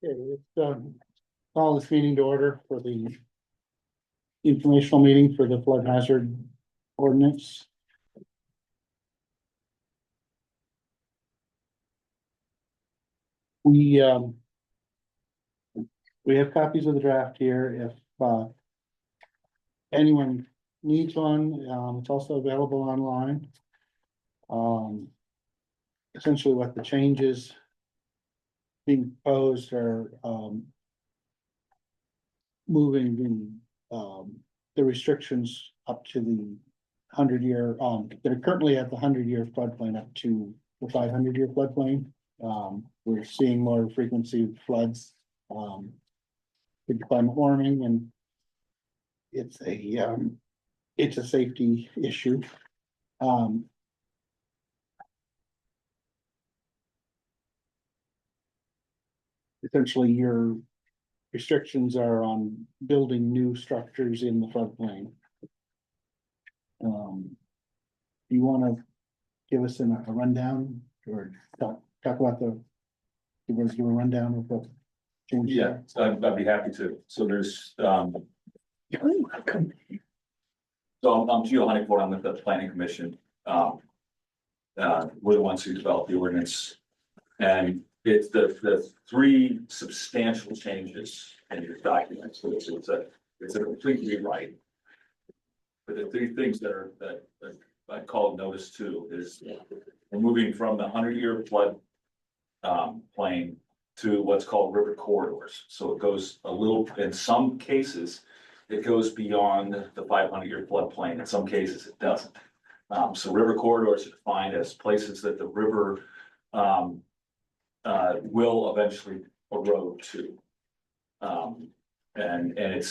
Okay, call this meeting to order for the informational meeting for the flood hazard ordinance. We have copies of the draft here if anyone needs one. It's also available online. Essentially what the changes being proposed are moving the restrictions up to the 100-year that are currently at the 100-year floodplain up to the 500-year floodplain. We're seeing more frequency of floods with climate warming, and it's a safety issue. Essentially, your restrictions are on building new structures in the floodplain. Do you want to give us a rundown or talk about give a rundown of the changes? Yeah, I'd be happy to. So there's, so I'm Geo Honeyport, I'm with the Planning Commission. We're the ones who developed the ordinance. And it's the three substantial changes in your document. So it's a complete rewrite. But the three things that I call notice to is we're moving from the 100-year flood plain to what's called river corridors. So it goes a little, in some cases, it goes beyond the 500-year floodplain. In some cases, it doesn't. So river corridors are defined as places that the river will eventually erode to. And it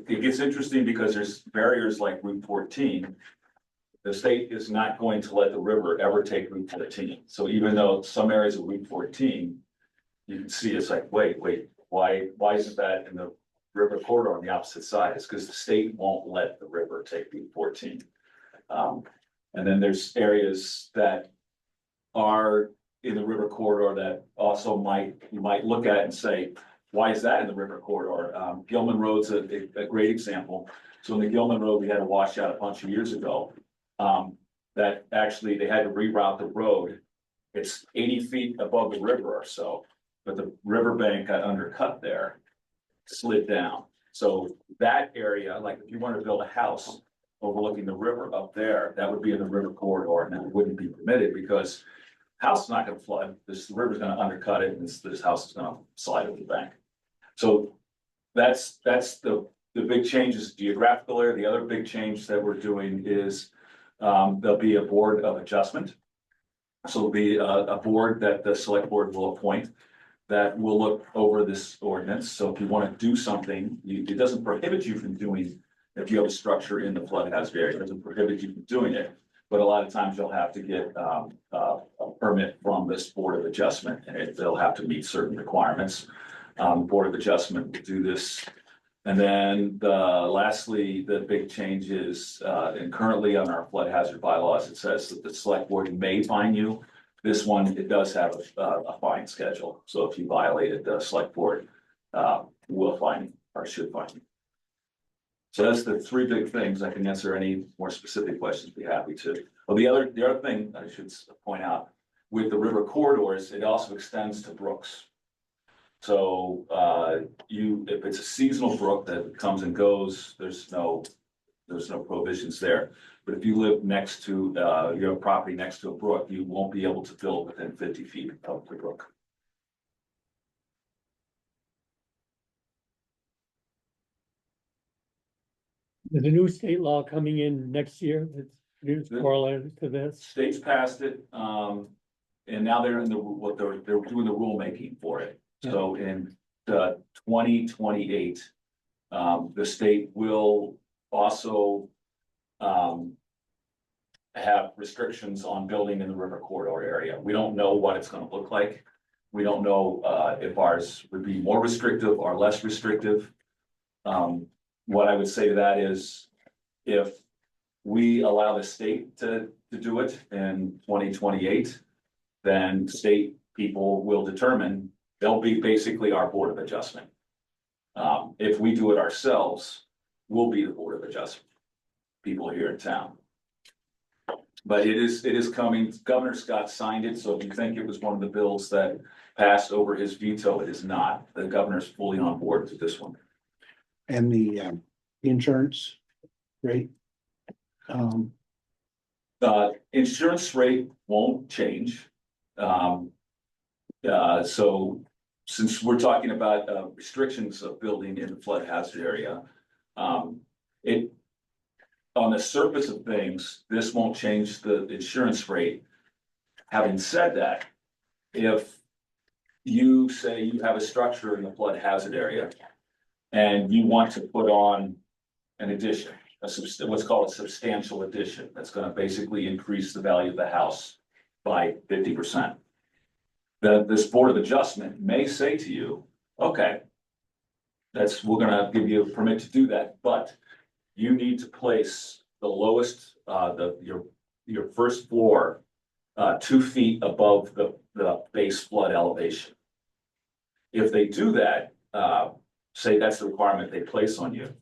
gets interesting because there's barriers like Route 14. The state is not going to let the river ever take Route 14. So even though some areas of Route 14, you can see it's like, wait, why isn't that in the river corridor on the opposite side? It's because the state won't let the river take Route 14. And then there's areas that are in the river corridor that also you might look at and say, why is that in the river corridor? Gilman Road's a great example. So in the Gilman Road, we had a washout a bunch of years ago. That actually they had to reroute the road. It's 80 feet above the river or so, but the riverbank got undercut there, slid down. So that area, like if you wanted to build a house overlooking the river up there, that would be in the river corridor, and it wouldn't be permitted because the house is not going to flood. The river's going to undercut it, and this house is going to slide over the bank. So that's the big changes geographical area. The other big change that we're doing is there'll be a board of adjustment. So it'll be a board that the select board will appoint that will look over this ordinance. So if you want to do something, it doesn't prohibit you from doing, if you have a structure in the flood hazard area, it doesn't prohibit you from doing it. But a lot of times you'll have to get a permit from this board of adjustment, and they'll have to meet certain requirements. Board of adjustment will do this. And then lastly, the big change is, and currently on our flood hazard bylaws, it says that the select board may fine you. This one, it does have a fine schedule. So if you violated, the select board will fine you or should fine you. So that's the three big things. I can answer any more specific questions, be happy to. Well, the other thing I should point out, with the river corridors, it also extends to brooks. So if it's a seasonal brook that comes and goes, there's no prohibitions there. But if you live next to your property next to a brook, you won't be able to build within 50 feet of the brook. There's a new state law coming in next year that's correlated to this. States passed it, and now they're in they're doing the rulemaking for it. Yeah. So in 2028, the state will also have restrictions on building in the river corridor area. We don't know what it's going to look like. We don't know if ours would be more restrictive or less restrictive. What I would say to that is, if we allow the state to do it in 2028, then state people will determine, they'll be basically our Board of Adjustment. If we do it ourselves, we'll be the Board of Adjustment, people here in town. But it is coming. Governor Scott signed it, so if you think it was one of the bills that passed over his veto, it is not. The governor's fully on board with this one. And the insurance rate. Insurance rate won't change. So since we're talking about restrictions of building in the flood hazard area, it, on the surface of things, this won't change the insurance rate. Having said that, if you say you have a structure in the flood hazard area and you want to put on an addition, what's called a substantial addition, that's gonna basically increase the value of the house by 50%. This Board of Adjustment may say to you, okay, we're gonna give you a permit to do that, but you need to place the lowest, your first floor 2 feet above the base flood elevation. If they do that, say that's the requirement they place on you,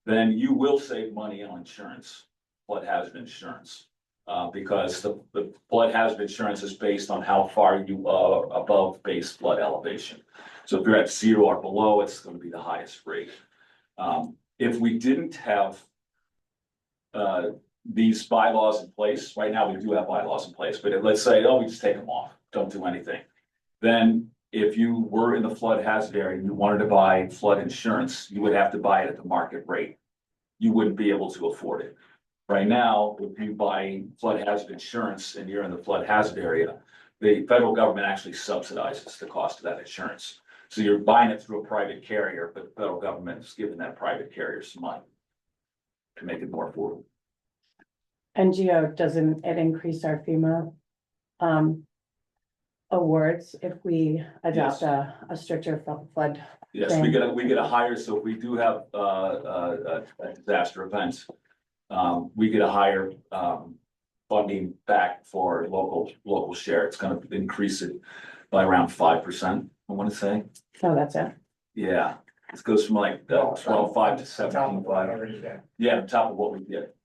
then you will save money on insurance, flood hazard insurance. Because the flood hazard insurance is based on how far you are above base flood elevation. So if you're at 0 or below, it's going to be the highest rate. If we didn't have these bylaws in place, right now we do have bylaws in place, but let's say, oh, we just take them off, don't do anything. Then if you were in the flood hazard area and you wanted to buy flood insurance, you would have to buy it at the market rate. You wouldn't be able to afford it. Right now, if you buy flood hazard insurance and you're in the flood hazard area, the federal government actually subsidizes the cost of that insurance. So you're buying it through a private carrier, but the federal government is giving that private carrier some money to make it more affordable. NGO, doesn't it increase our FEMA awards if we adopt a stricter flood? Yes, we get a higher, so if we do have a disaster event, we get a higher funding back for local share. It's gonna increase it by around 5%, I wanna say. Oh, that's it. Yeah, it goes from like 12.5 to 17.5. Yeah, on top of what we get.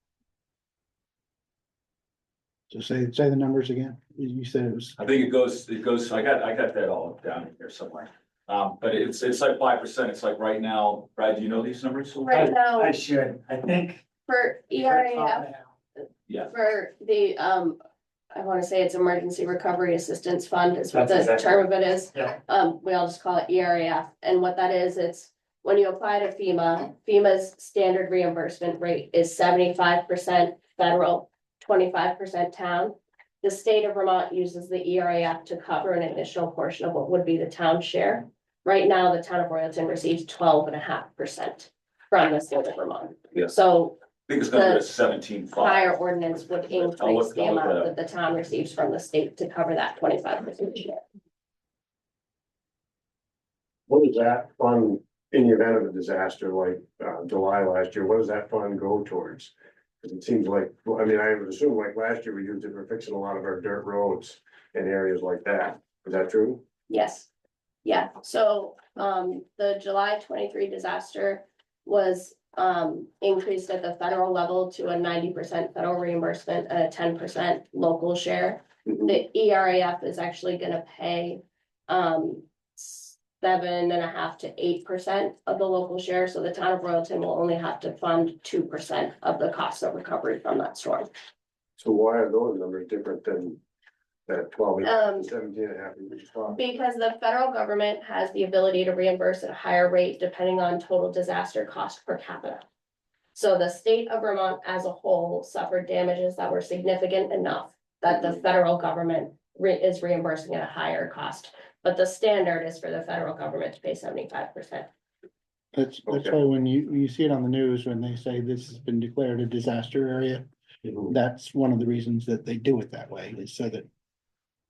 So say the numbers again. You said it was, I think it goes, I got that all down in here somewhere. But it's like 5%. It's like right now, Brad, do you know these numbers? Right now, I should, I think. for ERAF, Yeah, for the, I wanna say it's Emergency Recovery Assistance Fund is what That's the exactly term of it is. Yeah. We all just call it ERAF, and what that is, it's when you apply to FEMA's standard reimbursement rate is 75% federal, 25% town. The state of Vermont uses the ERAF to cover an additional portion of what would be the town share. Right now, the town of Royalton receives 12.5% from the state of Vermont. Yeah. So I think it's gonna be the a 17.5. prior ordinance would increase the I'll look amount that that the town receives from the state to cover that 25% share. What does that fund, in the event of a disaster like July last year, what does that fund go towards? Because it seems like, well, I mean, I would assume like last year we used it for fixing a lot of our dirt roads and areas like that. Is that true? Yes, yeah, so, the July 23 disaster was, increased at the federal level to a 90% federal reimbursement and a 10% local share. Mhm. The ERAF is actually gonna pay, 7.5% to 8% of the local share, so the town of Royalton will only have to fund 2% of the cost of recovery from that storm. So why are those numbers different than that 12, 17.5 you just talked? Because the federal government has the ability to reimburse at a higher rate depending on total disaster cost per capita. So the state of Vermont as a whole suffered damages that were significant enough that the federal government is reimbursing at a higher cost. But the standard is for the federal government to pay 75%. that's Okay. why when you see it on the news, when they say this has been declared a disaster area, Mhm. that's one of the reasons that they do it that way, is so that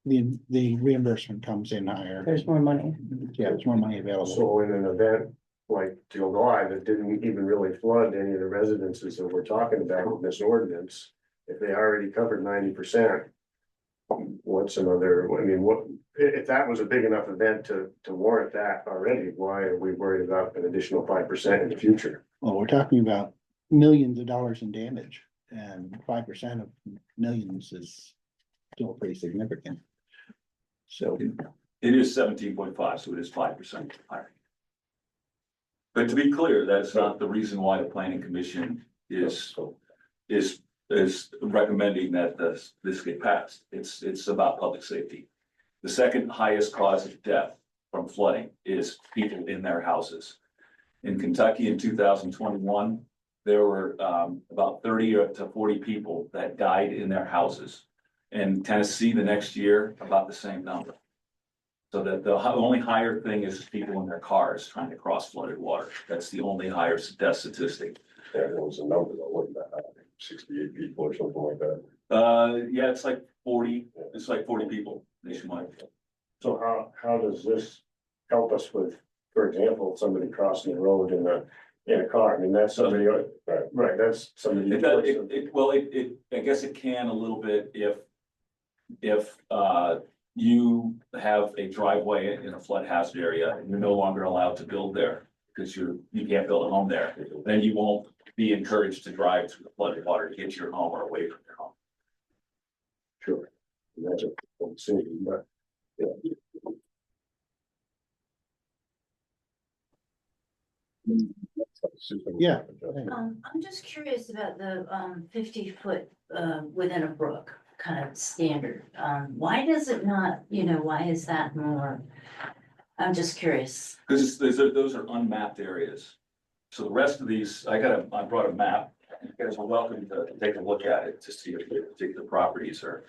the reimbursement comes in higher. There's more money. Yeah, there's more money available. So in an event like July that didn't even really flood any of the residences that we're talking about in this ordinance, if they already covered 90%, what what's another, I mean, what, if that was a big enough event to warrant that already, why are we worried about an additional 5% in the future? Well, we're talking about millions of dollars in damage, and 5% of millions is still pretty significant. So, It is 17.5, so it is 5% higher. But to be clear, that's not the reason why the planning commission is recommending that this get passed. It's about public safety. The second highest cause of death from flooding is people in their houses. In Kentucky in 2021, there were about 30 to 40 people that died in their houses. In Tennessee, the next year, about the same number. So that the only higher thing is people in their cars trying to cross flooded water. That's the only higher death statistic. There was a number that wasn't that high, 68 people or something like that. Yeah, it's like 40 people nationwide. So how does this help us with, for example, somebody crossing the road in a car? I mean, that's somebody, right, that's somebody. I guess it can a little bit if you have a driveway in a flood hazard area and you're no longer allowed to build there because you can't build a home there, then you won't be encouraged to drive through the flooded water to get to your home or away from your home. Sure. That's a decision, but, yeah. Yeah. I'm just curious about the 50-foot within a brook kind of standard. Why does it not, why is that more? I'm just curious. Because those are unmapped areas. So the rest of these, I brought a map. You guys are welcome to take a look at it to see if the particular properties are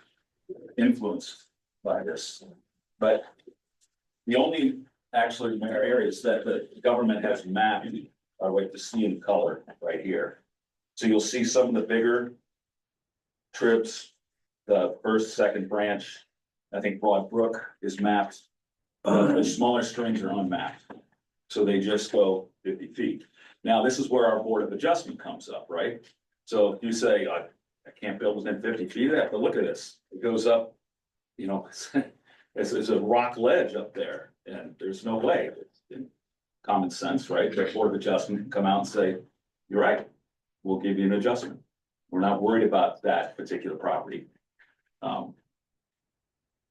influenced by this. But the only actually areas that the government has mapped are like the see in color right here. So you'll see some of the bigger trips, the first, second branch. I think Broad Brook is mapped. The smaller streams are unmapped. So they just go 50 feet. Now, this is where our Board of Adjustment comes up, right? So if you say, I can't build within 50 feet, I have to look at this. It goes up, it's a rock ledge up there, and there's no way. In common sense, right? The Board of Adjustment can come out and say, you're right, we'll give you an adjustment. We're not worried about that particular property.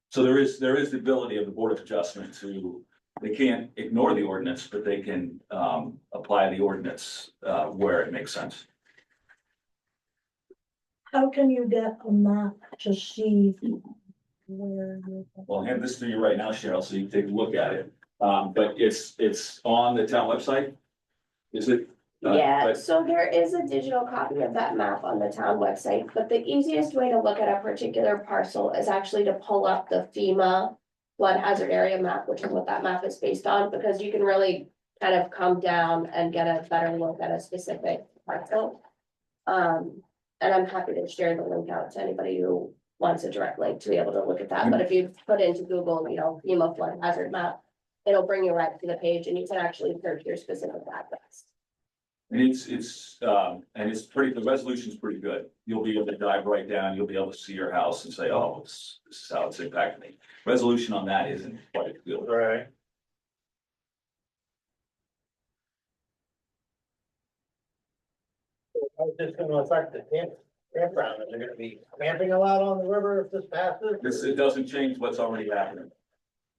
So there is the ability of the Board of Adjustment to, they can't ignore the ordinance, but they can apply the ordinance where it makes sense. How can you get a map to see where? Well, I'll hand this to you right now, Cheryl, so you can take a look at it. But it's on the town website. Is it? Yeah, so there is a digital copy of that map on the town website, but the easiest way to look at a particular parcel is actually to pull up the FEMA flood hazard area map, which is what that map is based on, because you can really kind of come down and get a better look at a specific parcel. And I'm happy to share the link out to anybody who wants a direct link to be able to look at that. But if you put into Google, FEMA flood hazard map, it'll bring you right to the page and you can actually search your specific address. And it's pretty, the resolution's pretty good. You'll be able to dive right down, you'll be able to see your house and say, oh, this is how it's impacting me. Resolution on that isn't quite good. Right. How's this gonna affect the campground? Is there gonna be camping allowed on the river if this passes? It doesn't change what's already happening.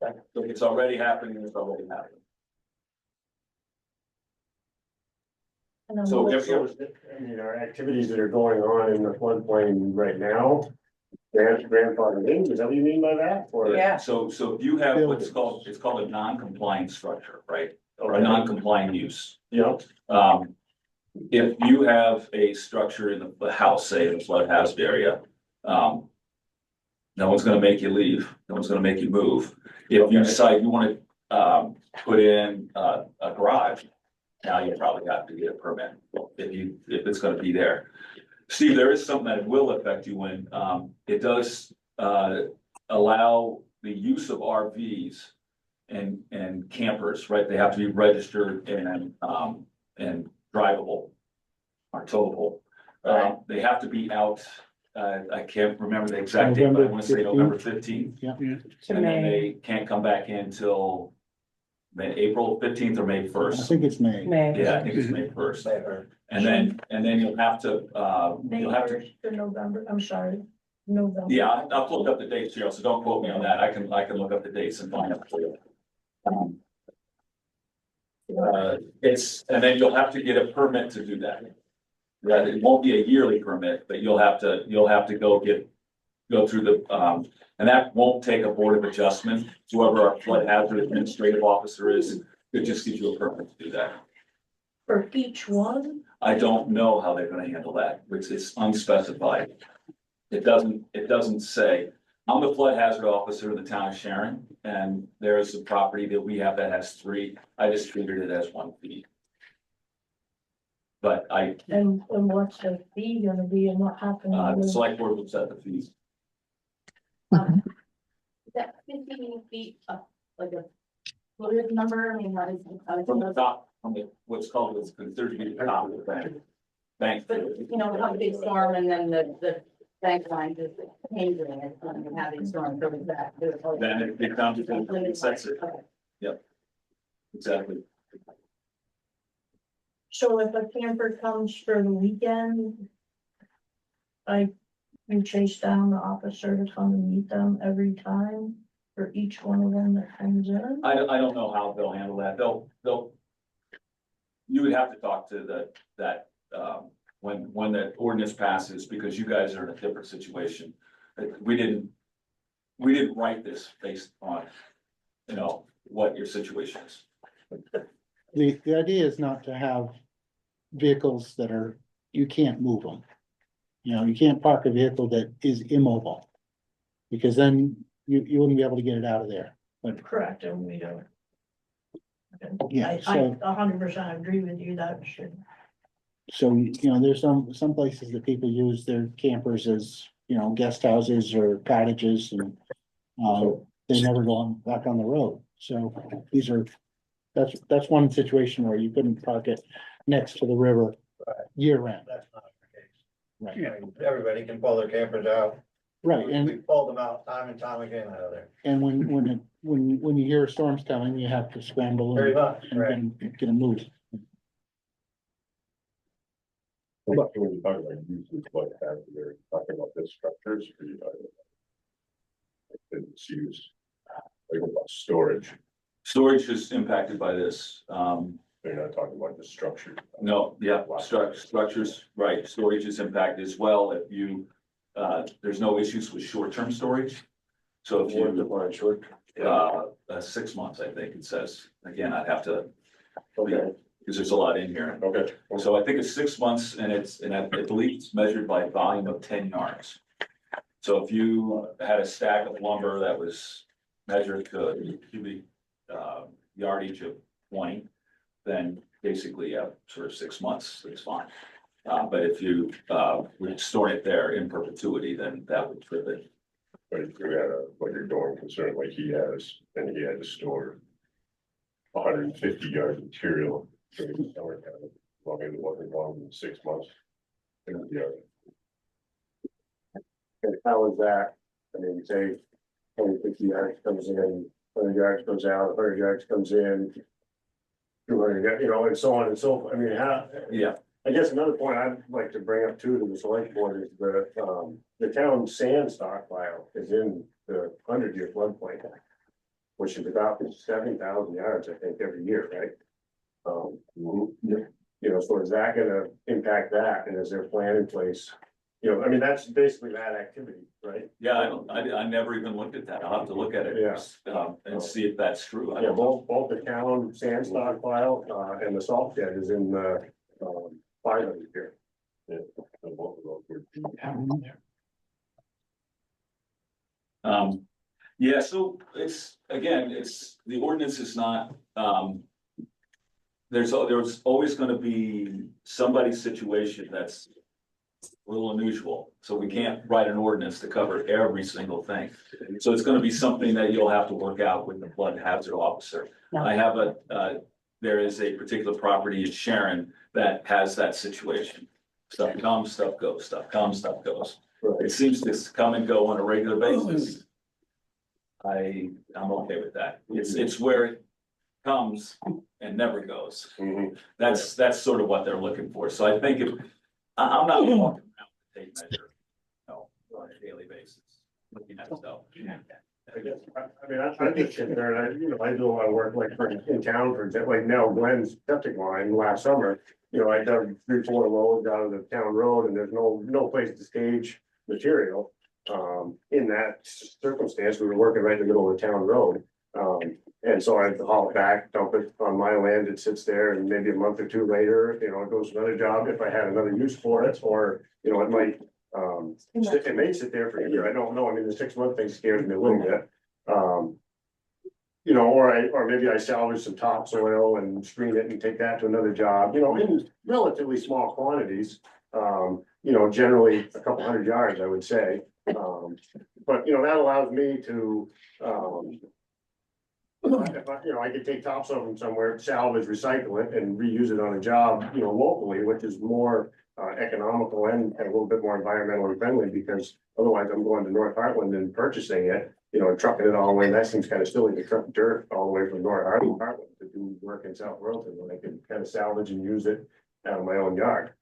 So it's already happening, it's already happening. So I mean, our activities that are going on in the floodplain right now, they're grandfathered in, is that what you mean by that? Or? Yeah. So if you have what's called, it's called a non-compliant structure, right? Or a non-compliant use. Yep. If you have a structure in the house, say in a flood hazard area, no one's gonna make you leave, no one's gonna make you move. If you decide you wanna put in a garage, now you probably have to get a permit if it's gonna be there. Steve, there is something that will affect you when it does allow the use of RVs and campers, right? They have to be registered and drivable or towable. They have to be out I can't remember the exact date, but I wanna say November 15th. To And then May, they can't come back in till April 15th or May I 1st. think it's May. May. Yeah, I think it's May 1st. Safer. And then you'll have to, May you'll have to, 1st to November, I'm sorry, November. yeah, I'll look up the dates, Cheryl, so don't quote me on that. I can look up the dates and find out for you. And then you'll have to get a permit to do that. Right, it won't be a yearly permit, but you'll have to go through the, and that won't take a board of adjustment. Whoever our flood hazard administrative officer is, it just gives you a permit to do that. For each one? I don't know how they're gonna handle that, which is unspecified. It doesn't say. I'm the flood hazard officer in the town of Sharon, and there is a property that we have that has 3. I just treated it as 1 fee. But And what's the fee gonna be and what happens? the with- select board will set the fees. That 15 feet up, like a, what is the number? I mean, how is it? From the top, from the, what's called, it's considered to be the top of the bank. Bank. But, you know, we have a big storm and then the bank line is hindering it from having storm goes back. Then it becomes, it sets it, Okay. exactly. So if a camper comes for the weekend, you chase down the officer to come and meet them every time for each one of them that comes in? I don't know how they'll handle that. You would have to talk to when that ordinance passes, because you guys are in a different situation. We didn't write this based on, what your situation is. The idea is not to have vehicles that you can't move them. You can't park a vehicle that is immobile. Because then you wouldn't be able to get it out of there. But Correct, and we don't. Yeah, I so- 100% agree with you, that should. so, there's some places that people use their campers as, guest houses or cottages and. They never go back on the road. So that's one situation where you couldn't park it next to the river year round. That's not the case. Right, I mean, everybody can pull their campers out. right. We And pulled them out time and time again out of there. And when you hear a storm's coming, you have to scramble Very and much, right? get them moved. But when you talk about uses, what have you're talking about the structures, or you talking about it's used, like about storage, Storage is impacted by this. they're not talking about the structure. No, yeah, structures, right, storage is impacted as well. If you, there's no issues with short-term storage. So if What you, define short? 6 months, I think it says, again, I'd have to, Okay, because there's a lot in here. okay. So I think it's 6 months and I believe it's measured by volume of 10 yards. So if you had a stack of lumber that was measured to cubic yardage of 20, then basically, sort of 6 months, it's fine. But if you would store it there in perpetuity, then that would trip it. But if you had like a dorm concern like he has, and he had to store 150 yards of material during the summertime, as long as it wasn't longer than 6 months. it would be all right. And how is that? I mean, say, 150 yards comes in, 100 yards goes out, 100 yards comes in. 200, and so on and so forth. I mean, how? Yeah. I guess another point I'd like to bring up too to the select board is the town sand stockpile is in the 100-year floodplain. Which is about 70,000 yards, I think, every year, right? So is that gonna impact that, and is there a plan in place? I mean, that's basically that activity, right? Yeah, I never even looked at that. I'll have to look at it. And see if that's true. I Yeah, don't know. both the town sand stockpile, and the salt shed is in the, 500 here. Yeah, so both of those would be- Yeah, so the ordinance is not, there's always gonna be somebody's situation that's a little unusual, so we can't write an ordinance to cover every single thing. So it's gonna be something that you'll have to work out with the flood hazard officer. No. I have there is a particular property in Sharon that has that situation. Stuff comes, stuff goes, stuff comes, stuff goes. It seems to come and go on a regular basis. I'm okay with that. It's where it comes and never goes. Mhm. That's sort of what they're looking for. So I think I'm not walking around with a tape measure, on a daily basis, looking at stuff. I guess, I mean, I'm just concerned, I do a lot of work like in town, for example, like now Glenn's septic line last summer. I dug 3-4 loads out of the town road and there's no place to stage material. In that circumstance, we were working right in the middle of the town road. And so I haul it back, dump it on my land, it sits there and maybe a month or two later, it goes to another job if I had another use for it, or, it might. It may sit there for a year, I don't know, I mean, the 6-month thing scares me a little bit. Or maybe I salvage some topsoil and screen it and take that to another job, in relatively small quantities. Generally a couple hundred yards, I would say. But that allows me to, if I could take topsoil from somewhere, salvage, recycle it and reuse it on a job, locally, which is more economical and a little bit more environmentally friendly, because otherwise I'm going to North Heartland and purchasing it, and trucking it all the way. That seems kind of silly to truck dirt all the way from North Heartland to do work in South Wilton, when I can kind of salvage and use it out of my own yard.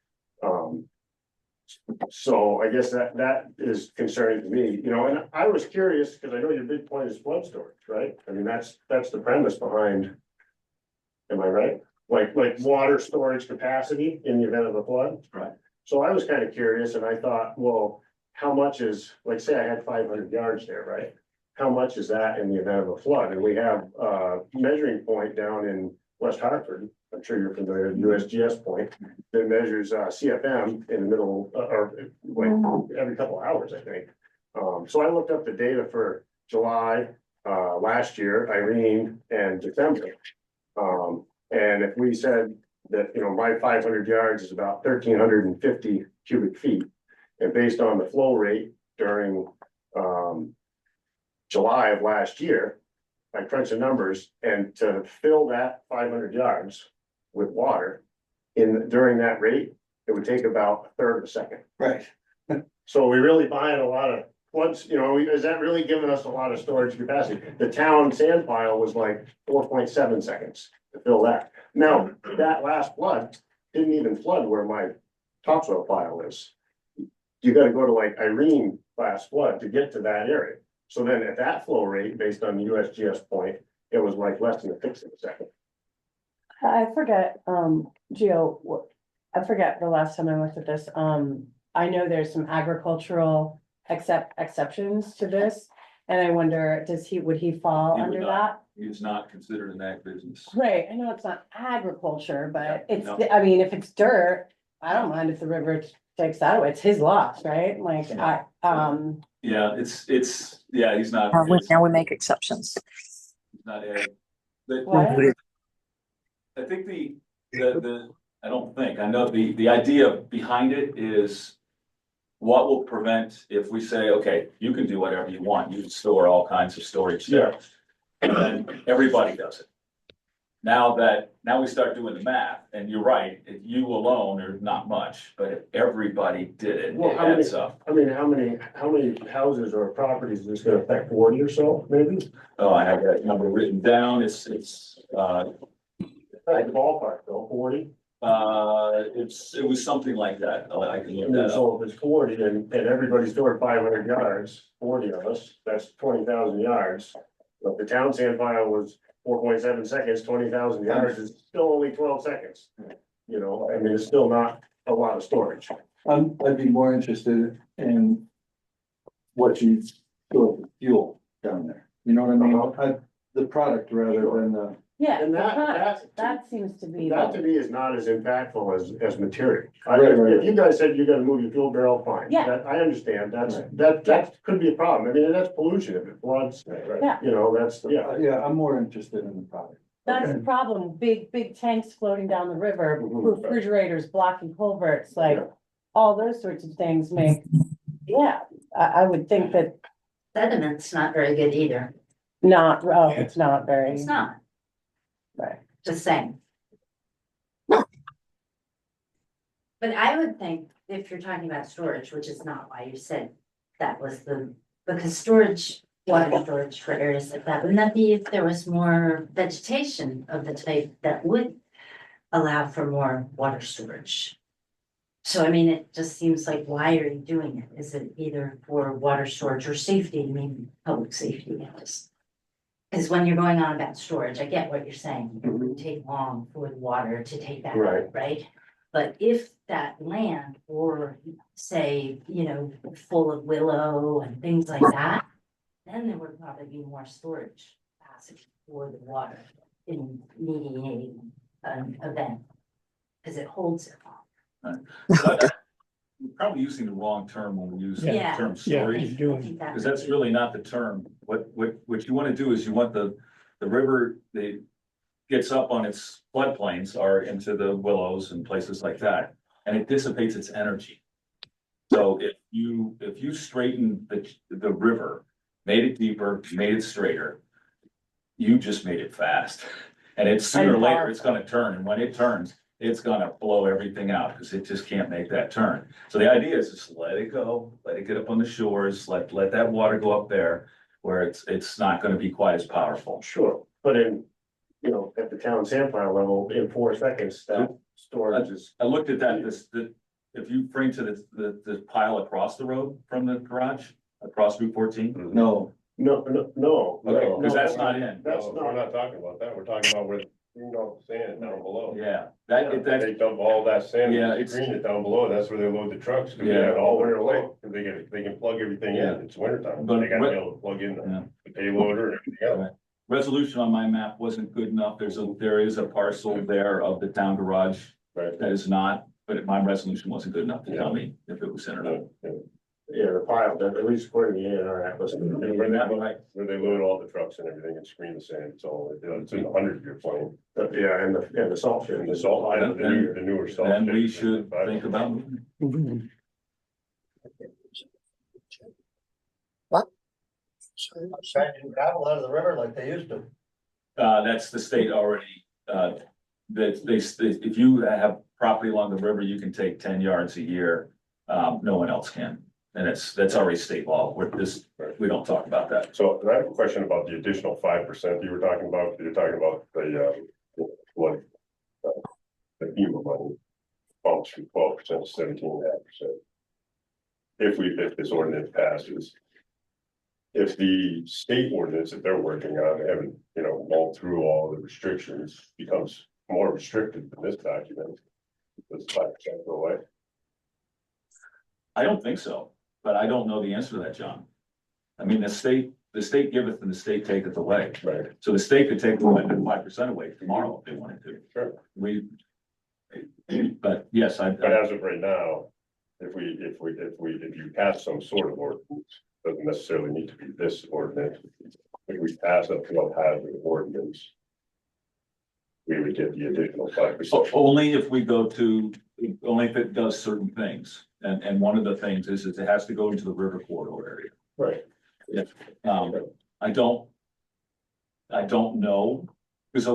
So I guess that is concerning to me, and I was curious, because I know your big point is flood storage, right? I mean, that's the premise behind. Am I right? Like water storage capacity in the event of a flood? Right. So I was kind of curious and I thought, well, how much is, like, say I had 500 yards there, right? How much is that in the event of a flood? And we have a measuring point down in West Hartford. I'm sure you're familiar with USGS point that measures CFM in the middle, or like every couple hours, I think. So I looked up the data for July last year, Irene, and December. And if we said that, my 500 yards is about 1,350 cubic feet, and based on the flow rate during July of last year, I crunched the numbers, and to fill that 500 yards with water during that rate, it would take about a third of a second. Right. So we really buying a lot of floods, is that really giving us a lot of storage capacity? The town sand pile was like 4.7 seconds to fill that. Now, that last flood didn't even flood where my topsoil pile is. You gotta go to like Irene last flood to get to that area. So then at that flow rate, based on the USGS point, it was like less than a fifth of a second. I forget, Gio, I forget the last time I looked at this, I know there's some agricultural exceptions to this. And I wonder, would he fall He would under not. that? He's not considered an ag business. Right, I know it's not agriculture, but it's, No. I mean, if it's dirt, I don't mind if the river takes that away, it's his loss, right? Like, Yeah, he's not. Now we make exceptions. He's not ag. But what? I think I don't think, I know the idea behind it is what will prevent if we say, okay, you can do whatever you want, you can store all kinds of storage there. And then everybody does it. Now we start doing the math, and you're right, if you alone are not much, but if everybody did it, Well, it adds up. I mean, how many houses or properties is this gonna affect, 40 or so, maybe? Oh, I have that number written down, it's Like ballpark though, 40? it was something like that, I can look that up. So if it's 40 and everybody stored 500 yards, 40 of us, that's 20,000 yards. But the town sand pile was 4.7 seconds, 20,000 yards is still only 12 seconds. I mean, it's still not a lot of storage. I'd be more interested in what you store for fuel down there. You know what I mean? The product rather than the. Yeah, And that seems to be. That to me is not as impactful as material. Right. If you guys said you're gonna move your fuel barrel, fine. Yeah. I understand, that could be a problem, I mean, that's pollution if it floods. Yeah. That's, yeah. Yeah, I'm more interested in the product. That's the problem, big tanks floating down the river, Mhm. refrigerators blocking culverts, like, Yeah. all those sorts of things make. Yeah, I would think that Sediment's not very good either. it's not very. It's not, Right. just saying. But I would think if you're talking about storage, which is not why you said that was because storage, water storage for areas like that, wouldn't that be if there was more vegetation of the type that would allow for more water storage? So I mean, it just seems like, why are you doing it? Is it either for water storage or safety, maybe public safety? Because when you're going on about storage, I get what you're saying, it would take long for the water to take that, Right. right? But if that land were, say, full of willow and things like that, then there would probably be more storage capacity for the water in needing an event. Because it holds it all. We're probably using the wrong term when we use the Yeah. term Yeah, storage. he's I doing, think that Because would that's be- really not the term. What you want to do is you want the river that gets up on its floodplains or into the willows and places like that, and it dissipates its energy. So if you straighten the river, made it deeper, made it straighter, you just made it fast. And it's sooner or later, it's gonna turn, and when it turns, it's gonna blow everything out, because it just can't make that turn. So the idea is just let it go, let it get up on the shores, let that water go up there, where it's not gonna be quite as powerful. Sure, but at the town sand pile level, in 4 seconds, that storage is. I looked at that, if you bring to the pile across the road from the garage, across Route 14. No, No. Okay, because that's not in. That's No, not. we're not talking about that, we're talking about where, sand down below. Yeah, Yeah. that's, They dump all that sand, Yeah, and it's- screen it down below, that's where they load the trucks, cause they Yeah. have all winter away, cause they can plug everything in, Yeah. it's winter time, But- they gotta be able to plug in Yeah. the payloader and everything else. resolution on my map wasn't good enough. There is a parcel there of the town garage Right. that is not, but my resolution wasn't good enough to tell me if it was in or not. Yeah, the pile, at least according to the A&R atlas. And where they load all the trucks and everything and screen the sand, it's all, it's in the 100-year plan. Yeah, and the salt shed. And the salt, the newer salt. Then we shed, should think about moving. Sending gravel out of the river like they used to. That's the state already, if you have property along the river, you can take 10 yards a year. No one else can. And that's already state law. We don't talk about that. So I have a question about the additional 5% you were talking about. You're talking about the FEMA money bumps from 12% to 17.5%. If this ordinance passes. If the state ordinance that they're working on, they haven't, mulled through all the restrictions, becomes more restricted than this document. Does 5% go away? I don't think so, but I don't know the answer to that, John. I mean, the state giveth and the state taketh away. Right. So the state could take away 5% away tomorrow if they wanted to. Sure. But yes, But as of right now, if you pass some sort of ordinance, doesn't necessarily need to be this ordinance. If we pass a flood hazard ordinance, we would get the additional 5%. only if we go to, only if it does certain things. And one of the things is it has to go into the river corridor area. Right. I don't know, because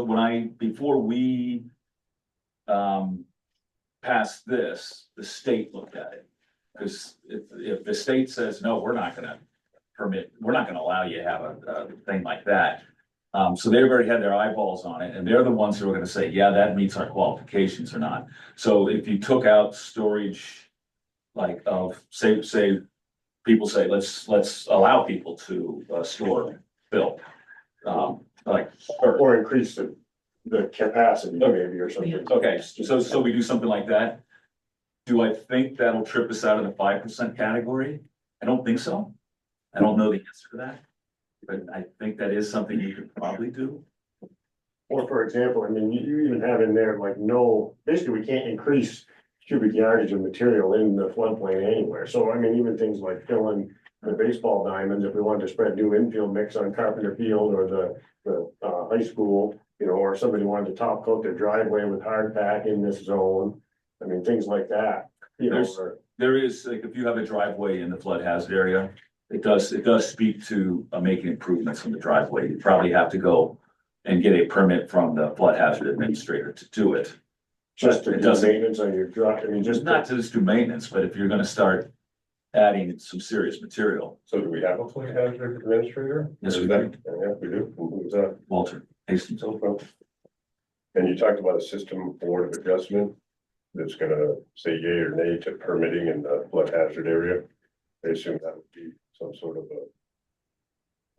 before we passed this, the state looked at it. Because if the state says, no, we're not gonna allow you to have a thing like that. So they've already had their eyeballs on it, and they're the ones who are gonna say, yeah, that meets our qualifications or not. So if you took out storage, like say, people say, let's allow people to store fill. Or increase the capacity maybe or something. Okay, so we do something like that. Do I think that'll trip us out of the 5% category? I don't think so. I don't know the answer to that. But I think that is something you could probably do. Or for example, I mean, you even have in there like basically we can't increase cubic yardage of material in the floodplain anywhere. So I mean, even things like filling the baseball diamonds, if we wanted to spread new infield mix on Carpenter Field or the high school, or somebody wanted to top coat their driveway with hard pack in this zone. I mean, things like that, There is, like, if you have a driveway in the flood hazard area, it does speak to making improvements in the driveway. You probably have to go and get a permit from the flood hazard administrator to do it. Just to It do doesn't- maintenance on your truck, I mean, Just just not to just do maintenance, but if you're gonna start adding some serious material, So do we have a fleet hazard administrator? Yes, we Is that- Yeah, we do. Who's that? Walter Hastings. And you talked about a system board of adjustment that's gonna say yay or nay to permitting in the flood hazard area. I assume that would be some sort of a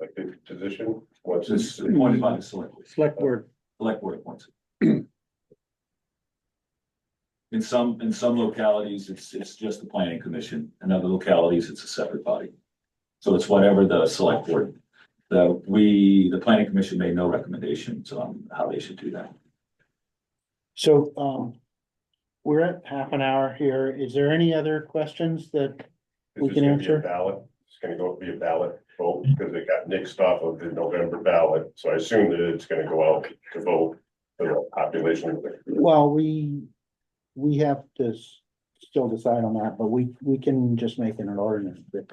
like the position, once It's it's, appointed by the select board appoints it. In some localities, it's just the planning commission. In other localities, it's a separate body. So it's whatever the select board. The planning commission made no recommendations on how they should do that. So, we're at half an hour here. Is there any other questions that is we this can gonna be a answer? ballot? It's gonna go be a ballot vote, because it got nixed off of the November ballot, so I assume that it's gonna go out to vote for the population. Well, we have to still decide on that, but we can just make it an ordinance that,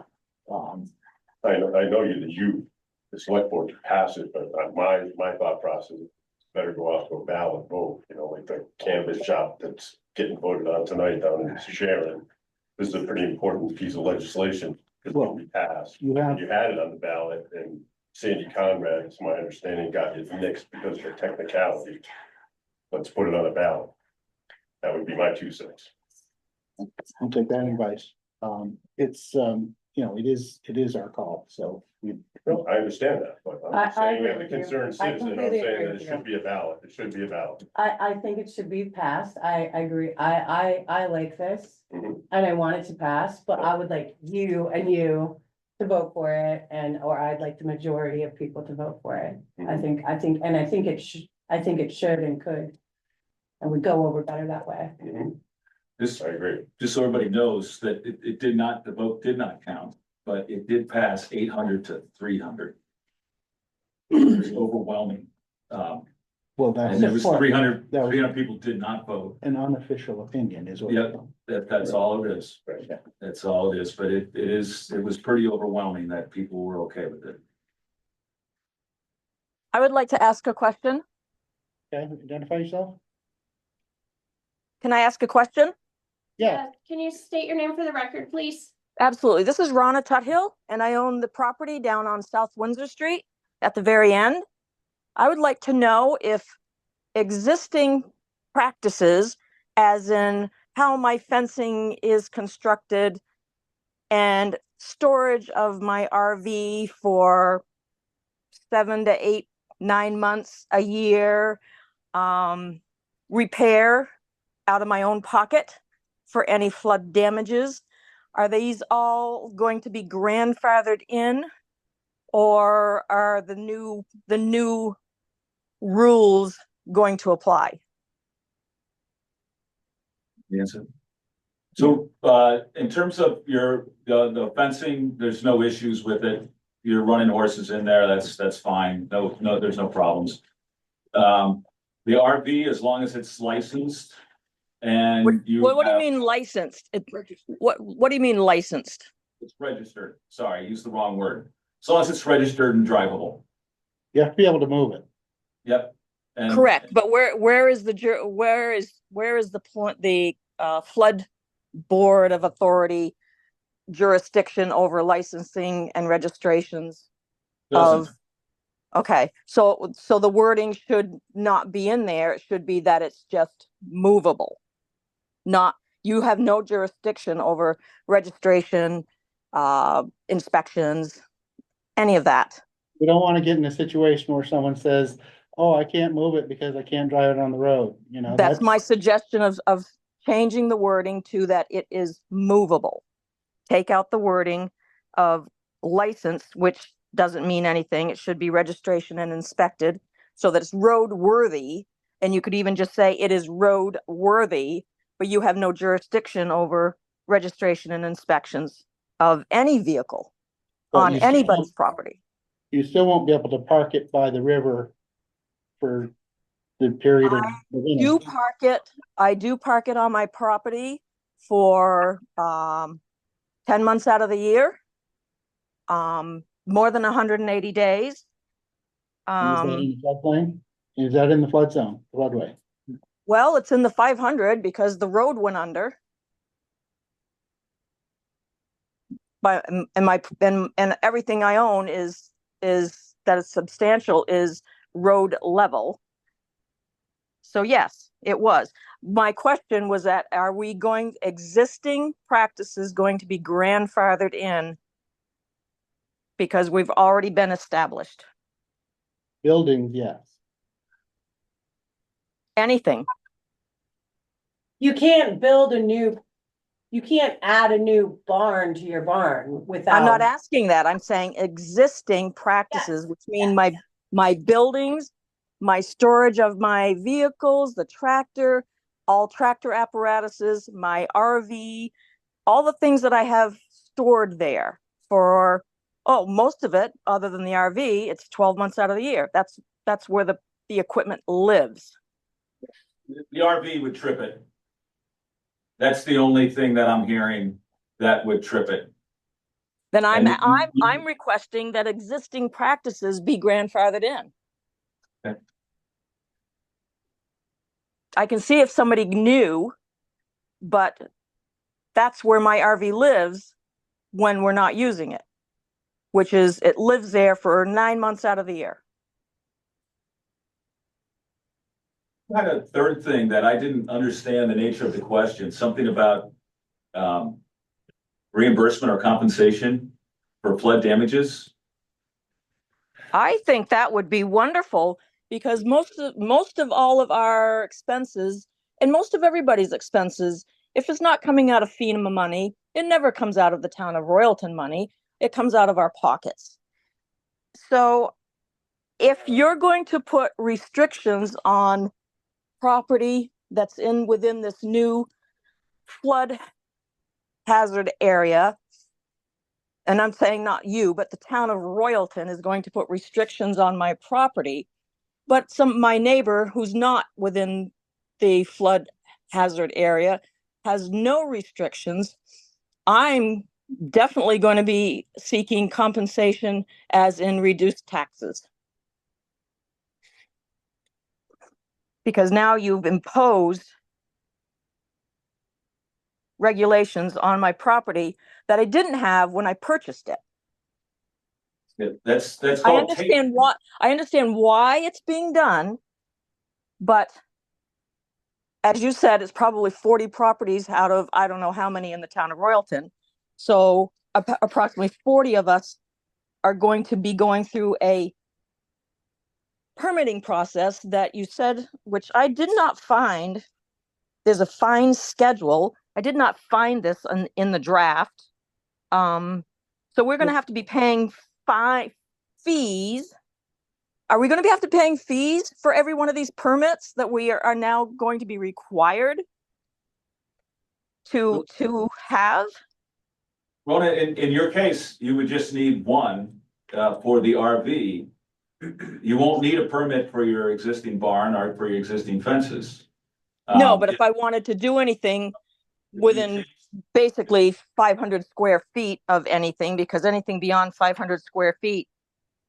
I know you, the select board to pass it, but my thought process, is better go out to a ballot vote, you know, like the canvas shop that's getting voted on tonight down in Sharon. This is a pretty important piece of legislation that will be passed. you have, You had it on the ballot and Sandy Conrad, it's my understanding, got it nixed because of the technicality. Let's put it on a ballot. That would be my 2 cents. I'll take that advice. It's, you know, it is our call, so we, No, I understand that, but I'm just I saying, agree as a with you. concerned I citizen, I'm completely saying agree that with it you. should be a ballot. It should be a ballot. I think it should be passed. I agree. I like this. Mhm. And I want it to pass, but I would like you to vote for it or I'd like the majority of people to vote for it. I think it should and could. And would go over better that way. This, I agree. just so everybody knows that it did not, the vote did not count, but it did pass 800 to 300. It was overwhelming. well, that's And there was 300 That was- 300 people did not vote. an unofficial opinion is what. Yep. That's all it is. Right. That's all it is, but it was pretty overwhelming that people were okay with it. I would like to ask a question. Okay, identify yourself? Can I ask a question? Yeah, Can you state your name for the record, please? Absolutely. This is Ronna Tuthill, and I own the property down on South Windsor Street at the very end. I would like to know if existing practices, as in how my fencing is constructed and storage of my RV for 7 to 8, 9 months, a year, repair out of my own pocket for any flood damages. Are these all going to be grandfathered in, or are the new rules going to apply? The answer. So, in terms of the fencing, there's no issues with it. You're running horses in there, that's fine. No, there's no problems. The RV, as long as it's licensed and What you do you have- mean licensed? What do you mean licensed? It's registered. Sorry, I used the wrong word. As long as it's registered and drivable. you have to be able to move it. Yep. And- Correct, but where is the flood board of authority jurisdiction over licensing and registrations Doesn't. of? Okay, so the wording should not be in there. It should be that it's just movable. Not, you have no jurisdiction over registration, inspections, any of that. We don't want to get in a situation where someone says, oh, I can't move it because I can't drive it on the road, you know? That's my suggestion of changing the wording to that it is movable. Take out the wording of license, which doesn't mean anything. It should be registration and inspected so that it's roadworthy. And you could even just say it is roadworthy, but you have no jurisdiction over registration and inspections of any vehicle But on you still anybody's won't- property. You still won't be able to park it by the river for the period of. I do park it on my property for 10 months out of the year. More than 180 days. Is that in the floodplain? Is that in the flood zone, floodway? Well, it's in the 500 because the road went under. But and everything I own is that is substantial is road level. So yes, it was. My question was that are we going existing practices going to be grandfathered in because we've already been established? Buildings, yes. Anything. You can't add a new barn to your barn without. I'm not asking that. I'm saying existing practices, which mean my buildings, my storage of my vehicles, the tractor, all tractor apparatuses, my RV, all the things that I have stored there for, most of it, other than the RV, it's 12 months out of the year. That's where the equipment lives. The RV would trip it. That's the only thing that I'm hearing that would trip it. Then I'm And requesting that existing practices be grandfathered in. Okay. I can see if somebody knew, but that's where my RV lives when we're not using it, which is it lives there for 9 months out of the year. I had a third thing that I didn't understand the nature of the question, something about reimbursement or compensation for flood damages. I think that would be wonderful because most of all of our expenses and most of everybody's expenses, if it's not coming out of FEMA money, it never comes out of the town of Royalton money. It comes out of our pockets. So if you're going to put restrictions on property that's within this new flood hazard area, and I'm saying not you, but the town of Royalton is going to put restrictions on my property, but my neighbor who's not within the flood hazard area has no restrictions, I'm definitely going to be seeking compensation as in reduced taxes. Because now you've imposed regulations on my property that I didn't have when I purchased it. Yeah, that's I called understand why it's being done, but as you said, it's probably 40 properties out of I don't know how many in the town of Royalton. So approximately 40 of us are going to be going through a permitting process that you said, which I did not find. There's a fine schedule. I did not find this in the draft. So we're going to have to be paying fees. Are we going to have to paying fees for every one of these permits that we are now going to be required to have? Rona, in your case, you would just need one for the RV. You won't need a permit for your existing barn or for your existing fences. No, but if I wanted to do anything within basically 500 square feet of anything, because anything beyond 500 square feet,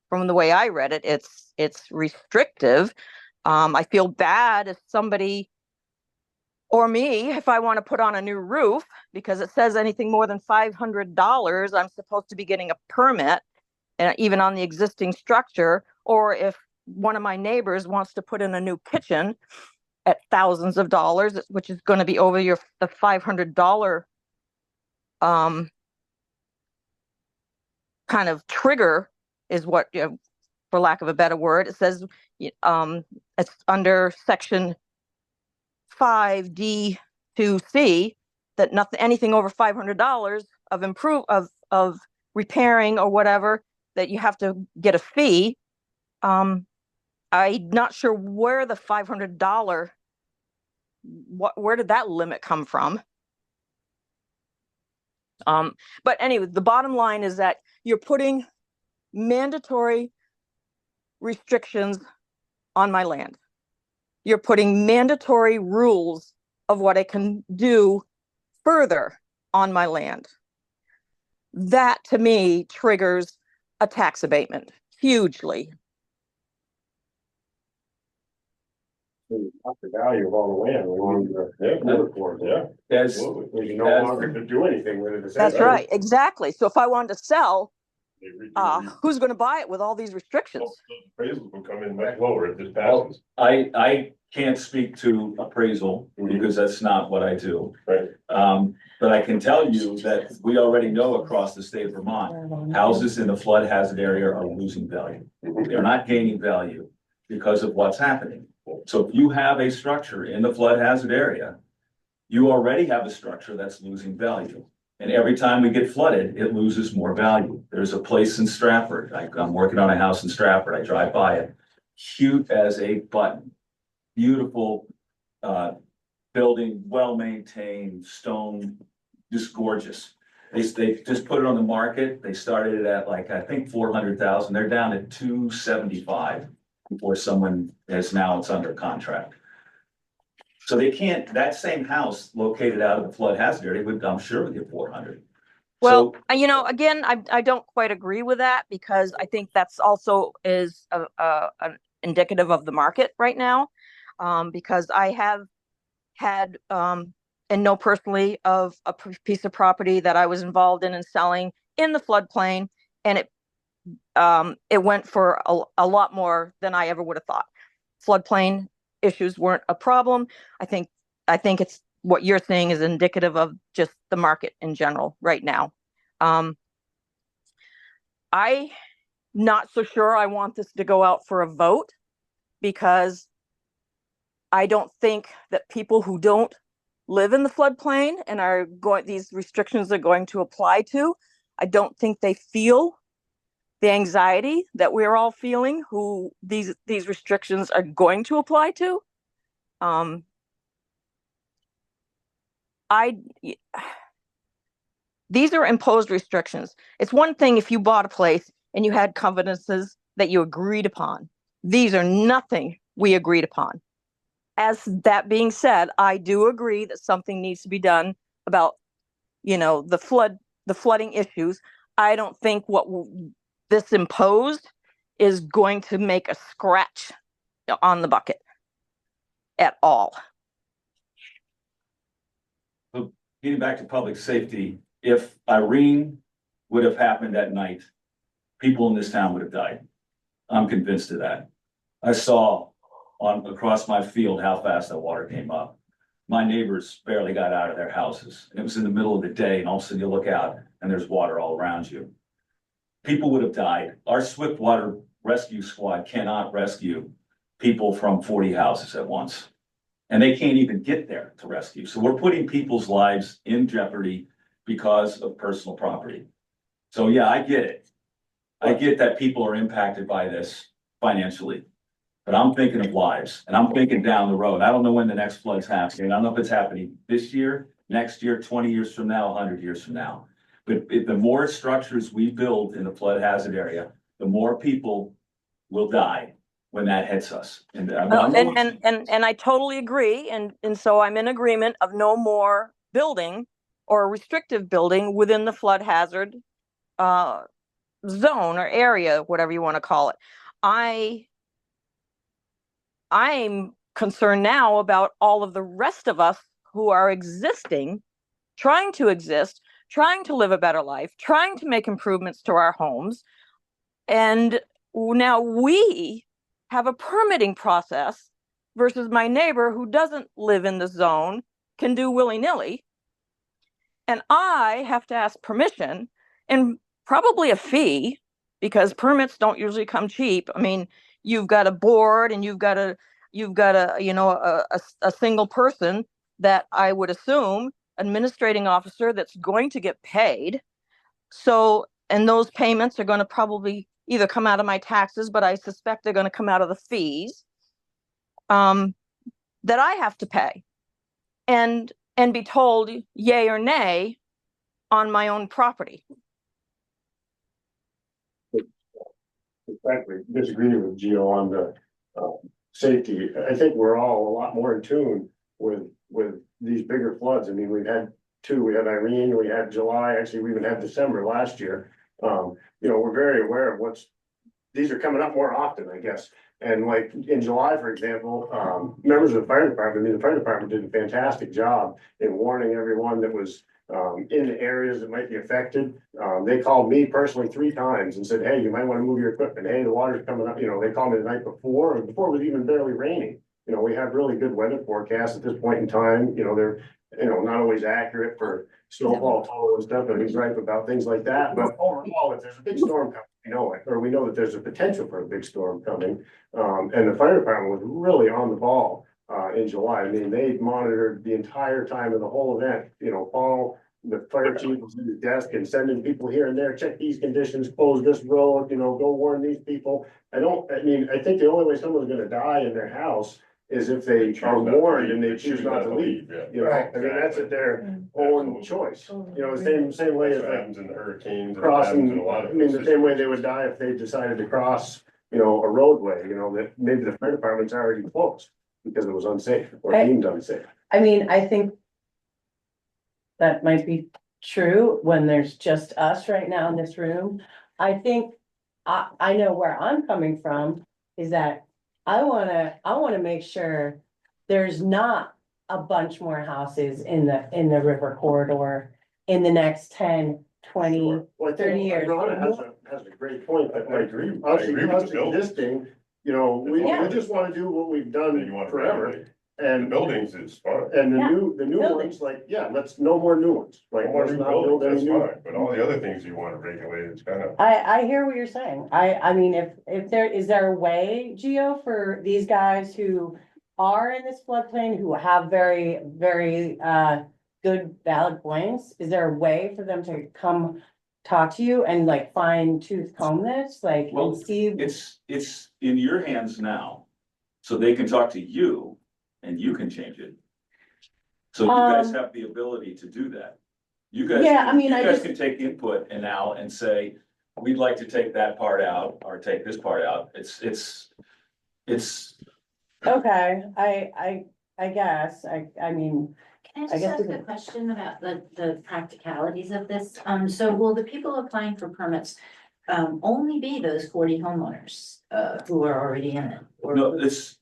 from the way I read it, it's restrictive. I feel bad if somebody or me, if I want to put on a new roof, because it says anything more than $500, I'm supposed to be getting a permit, and even on the existing structure. Or if one of my neighbors wants to put in a new kitchen at thousands of dollars, which is going to be over the $500 kind of trigger is what, for lack of a better word, it says it's under section 5D2C that anything over $500 of repairing or whatever, that you have to get a fee. I'm not sure where the $500, where did that limit come from? But anyway, the bottom line is that you're putting mandatory restrictions on my land. You're putting mandatory rules of what I can do further on my land. That to me triggers a tax abatement hugely. Up the value of all the land along the water corridor. As, Absolutely. You no longer could do anything with it. That's right, exactly. So if I wanted to sell, Uh, who's gonna buy it with all these restrictions? Appraisals will come in much lower if this passes. I can't speak to appraisal because that's not what I do. Right. But I can tell you that we already know across the state of Vermont, houses in the flood hazard area are losing value. They're not gaining value because of what's happening. So if you have a structure in the flood hazard area, you already have a structure that's losing value. And every time we get flooded, it loses more value. There's a place in Stratford. I'm working on a house in Stratford. I drive by it. Cute as a button. Beautiful building, well-maintained, stone, just gorgeous. They just put it on the market. They started it at like, I think 400,000. They're down at 275 before someone it's under contract. So they can't, that same house located out of the flood hazard area would, I'm sure, would get 400. Well, you know, again, I don't quite agree with that because I think that's also is an indicative of the market right now. Because I have had, and know personally of a piece of property that I was involved in and selling in the floodplain, and it went for a lot more than I ever would have thought. Floodplain issues weren't a problem. I think it's what you're saying is indicative of just the market in general right now. I not so sure I want this to go out for a vote because I don't think that people who don't live in the floodplain and are going, these restrictions are going to apply to, I don't think they feel the anxiety that we're all feeling who these restrictions are going to apply to. These are imposed restrictions. It's one thing if you bought a place and you had covenances that you agreed upon. These are nothing we agreed upon. As that being said, I do agree that something needs to be done about, you know, the flooding issues. I don't think what this imposed is going to make a scratch on the bucket at all. So getting back to public safety, if Irene would have happened at night, people in this town would have died. I'm convinced of that. I saw across my field how fast that water came up. My neighbors barely got out of their houses. It was in the middle of the day, and all of a sudden you look out and there's water all around you. People would have died. Our swift water rescue squad cannot rescue people from 40 houses at once. And they can't even get there to rescue. So we're putting people's lives in jeopardy because of personal property. So yeah, I get it. I get that people are impacted by this financially. But I'm thinking of lives, and I'm thinking down the road. I don't know when the next flood's happening. I don't know if it's happening this year, next year, 20 years from now, 100 years from now. But the more structures we build in the flood hazard area, the more people will die when that hits us. And I totally agree. And so I'm in agreement of no more building or restrictive building within the flood hazard zone or area, whatever you want to call it. I'm concerned now about all of the rest of us who are existing, trying to exist, trying to live a better life, trying to make improvements to our homes. And now we have a permitting process versus my neighbor who doesn't live in the zone can do willy-nilly. And I have to ask permission and probably a fee because permits don't usually come cheap. I mean, you've got a board and you've got a you know a single person that I would assume administrating officer that's going to get paid. So, and those payments are going to probably either come out of my taxes, but I suspect they're going to come out of the fees that I have to pay and be told yay or nay on my own property. Frankly, disagreeing with Gio on the safety. I think we're all a lot more in tune with these bigger floods. I mean, we've had two. We had Irene, we had July. Actually, we even had December last year. You know, we're very aware of what's these are coming up more often, I guess. And like in July, for example, members of the fire department, I mean, the fire department did a fantastic job in warning everyone that was in the areas that might be affected. They called me personally 3 times and said, hey, you might want to move your equipment. Hey, the water's coming up. You know, they called me the night before, and before it was even barely raining. You know, we have really good weather forecasts at this point in time. You know, they're, you know, not always accurate for snowfall total and stuff, and he's right about things like that. But overall, if there's a big storm coming, we know it, or we know that there's a potential for a big storm coming. And the fire department was really on the ball in July. I mean, they monitored the entire time of the whole event. You know, Paul, the fire chief was at his desk and sending people here and there, check these conditions, close this road, you know, go warn these people. I mean, I think the only way someone's gonna die in their house is if they are warned and they choose not to leave. You know, I mean, that's at their own choice. You know, the same way as That's what like happens in the hurricanes. and crossing, happens in a lot of I mean, the places. same way they would die if they decided to cross, you know, a roadway, you know, that maybe the fire department's already closed because it was unsafe or deemed unsafe. I mean, I think that might be true when there's just us right now in this room. I think, I know where I'm coming from is that I wanna make sure there's not a bunch more houses in the river corridor in the next 10, 20, Sure. Well, I 30 think years. Rhonda has a great point, but I like, agree with us the buildings. existing, you know, we Yeah. just wanna do what we've Then you done want to forever. regulate. The And, buildings is fine. and Yeah. the new Buildings. ones, like, yeah, let's, no more new ones. Like, No more let's new not build buildings, any that's new. fine, but all the other things you want to regulate, it's kind of. I hear what you're saying. I mean, if there a way, Gio, for these guys who are in this floodplain, who have very, very, good valid points, is there a way for them to come talk to you and like fine tooth comb this, like, Well, and see? It's in your hands now, so they can talk to you and you can change it. So you guys have the ability to do that. You guys, Yeah, I mean, you I guys just- can take input and now and say, we'd like to take that part out or take this part out. It's. Okay, I guess, I mean, Can I I just guess ask we a can- question about the practicalities of this? So will the people applying for permits only be those 40 homeowners who are already in it? Or- No, that's,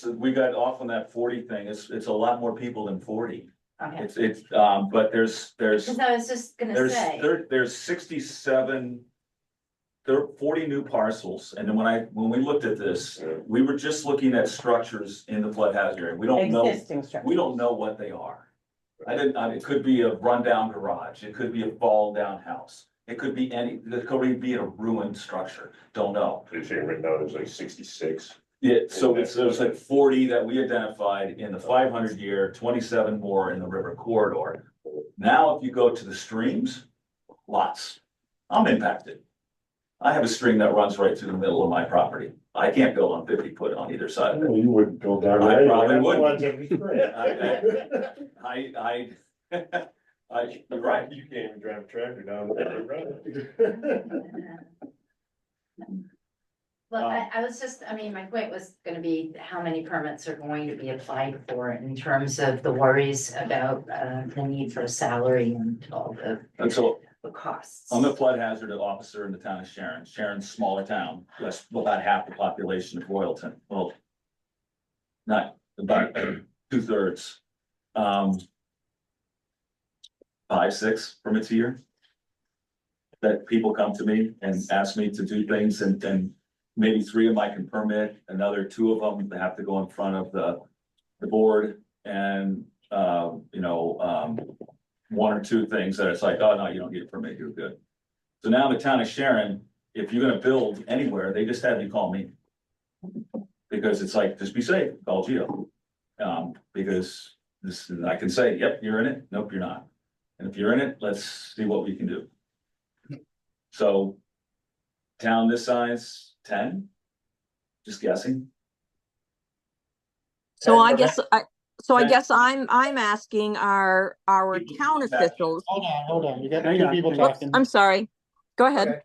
we got off on that 40 thing. It's a lot more people than 40. Okay, But there's. because I was just gonna say, There's 67. There are 40 new parcels, and then when we looked at this, we were just looking at structures in the flood hazard area. We don't know, existing structure. we don't know what they are. It could be a rundown garage, it could be a fall down house, it could be it could even be a ruined structure, don't know. They're saying right now there's like 66. Yeah, so there's like 40 that we identified in the 500 year, 27 more in the river corridor. Now, if you go to the streams, lots, I'm impacted. I have a stream that runs right through the middle of my property. I can't build on 50 foot on either side of it. You wouldn't go down I there. probably That's the wouldn't. ones that we spread. You're right. You can't even drive a tractor down there. well, I was just, I mean, my point was gonna be how many permits are going to be applied for in terms of the worries about the need for a salary and all And so the costs. I'm the flood hazard officer in the town of Sharon. Sharon's a smaller town, that's about half the population of Royalton. Well, not about 2/3. 5, 6 permits a year. That people come to me and ask me to do things and maybe 3 of them I can permit, another 2 of them they have to go in front of the board and, 1 or 2 things that it's like, oh, no, you don't need a permit, you're good. So now in the town of Sharon, if you're gonna build anywhere, they just have you call me. Because it's like, just be safe, call Gio. Because I can say, yep, you're in it, nope, you're not. And if you're in it, let's see what we can do. So, town this size, 10? Just guessing. So I And- guess, I Okay. guess I'm asking our town officials. Hold on, you got Hang 2 on, people hang on. Whoops, talking. I'm sorry. Go ahead. Okay.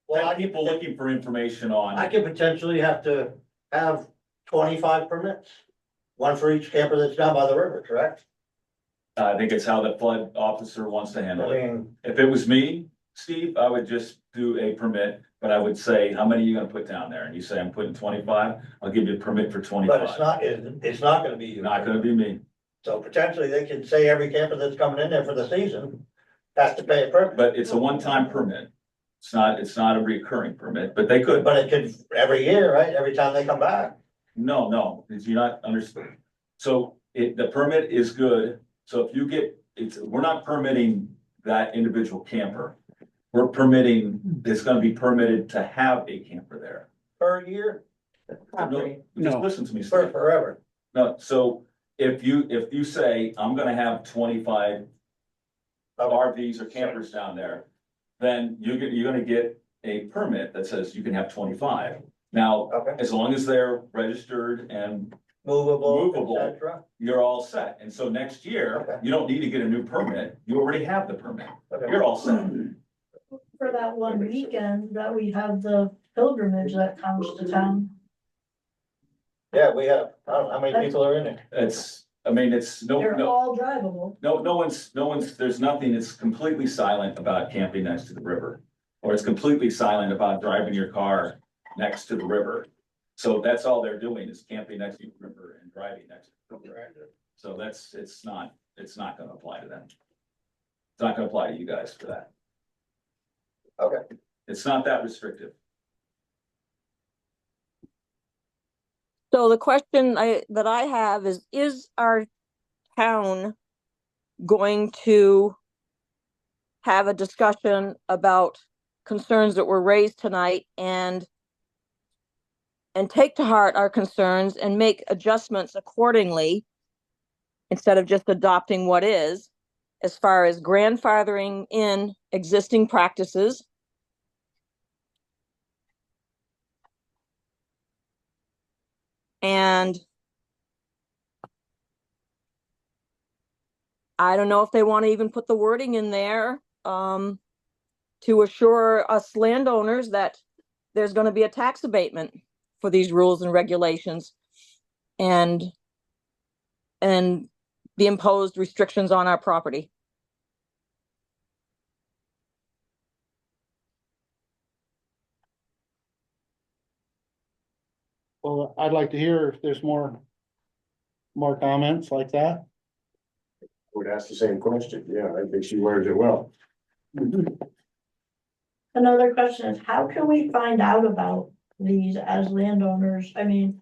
Well, And people looking for information on. I could potentially have to have 25 permits. One for each camper that's down by the river, correct? I think it's how the flood officer wants to I handle it. mean, If it was me, Steve, I would just do a permit, but I would say, how many are you gonna put down there? And you say, I'm putting 25, I'll give you a permit for But 25. it's not gonna be you. Not gonna be me, So potentially they can say every camper that's coming in there for the season has to pay a permit. but it's a one-time permit. It's not a recurring permit, but they could. But it could, every year, right? Every time they come back. No, you're not understanding. So the permit is good. So if you get, we're not permitting that individual camper. We're permitting, it's gonna be permitted to have a camper there. Per year, Property. Just No. listen to me, for Steve. forever. No, so if you say, I'm gonna have 25 RVs or campers down there, then you're gonna get a permit that says you can have 25. Now, Okay. as long as they're registered and Movable, et cetera. you're all set. And so next year, Okay. you don't need to get a new permit. You already have the permit. Okay. You're all set. For that one weekend that we have the pilgrimage that comes to town. Yeah, we have, I don't know how many people are in it. It's, I mean, it's They're all drivable. no one's, there's nothing, it's completely silent about camping next to the river. Or it's completely silent about driving your car next to the river. So that's all they're doing is camping next to the river and driving next to the river. So it's not gonna apply to them. It's not gonna apply to you guys for that. Okay. It's not that restrictive. So the question that I have is our town going to have a discussion about concerns that were raised tonight and take to heart our concerns and make adjustments accordingly instead of just adopting what is, as far as grandfathering in existing practices, and I don't know if they want to even put the wording in there to assure us landowners that there's going to be a tax abatement for these rules and regulations and the imposed restrictions on our property. Well, I'd like to hear if there's more comments like that. Would ask the same question. Yeah, I think she worded it well. Another question is, how can we find out about these as landowners? I mean,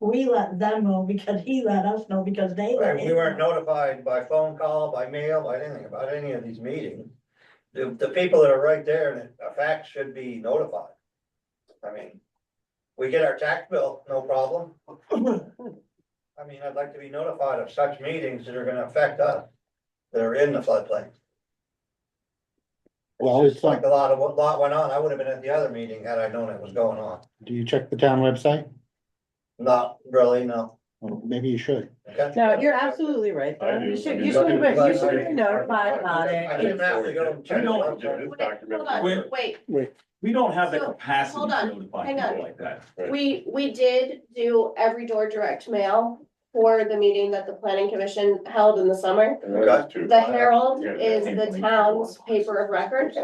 we let them know because he let us know because they let We him weren't know. notified by phone call, by mail, by anything about any of these meetings. The people that are right there and a fact should be notified. I mean, we get our tax bill, no problem. I mean, I'd like to be notified of such meetings that are gonna affect us, that are in the floodplain. Well, It's it's like like, a lot went on. I would have been at the other meeting had I known it was going on. do you check the town website? Not really, no. Well, maybe you should. Okay. No, you're absolutely right. I do. You should, I do. you should be, you should I- be notified about I it. didn't have to go check it out. Hold on, wait, We don't have the So, capacity hold to on, notify hang on. people like that. we did do every door direct mail for the meeting that the planning commission held in the summer. The Herald is the town's paper of record.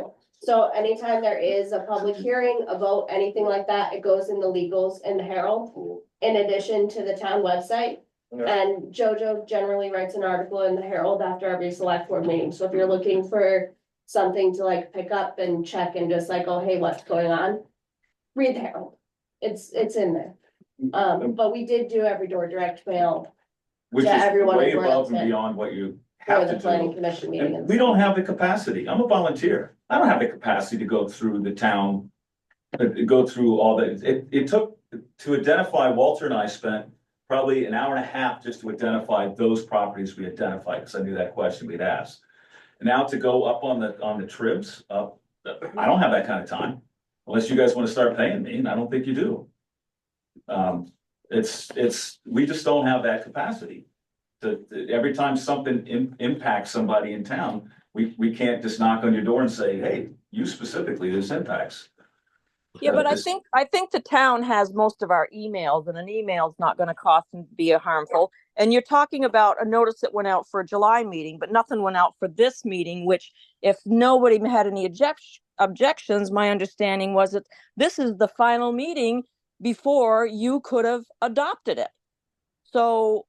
So anytime there is a public hearing, a vote, anything like that, it goes in the legals in the Herald. In addition to the town website. Yeah. And Jojo generally writes an article in the Herald after every select board meeting. So if you're looking for something to like pick up and check and just like, oh, hey, what's going on? Read the Herald. It's in there. But we did do every door direct mail Which to is everyone way in above and Royalton beyond what you for have the to planning do. commission meeting. And we don't have the capacity. I'm a volunteer. I don't have the capacity to go through the town. Go through all that. It took to identify, Walter and I spent probably an hour and a half just to identify those properties we identified, because I knew that question we'd ask. And now to go up on the tribs, I don't have that kind of time. Unless you guys want to start paying me, and I don't think you do. We just don't have that capacity. Every time something impacts somebody in town, we can't just knock on your door and say, hey, you specifically, this impacts. Yeah, but I This- think the town has most of our emails, and an email is not going to cost and be harmful. And you're talking about a notice that went out for a July meeting, but nothing went out for this meeting, which if nobody had any objections, my understanding was that this is the final meeting before you could have adopted it. So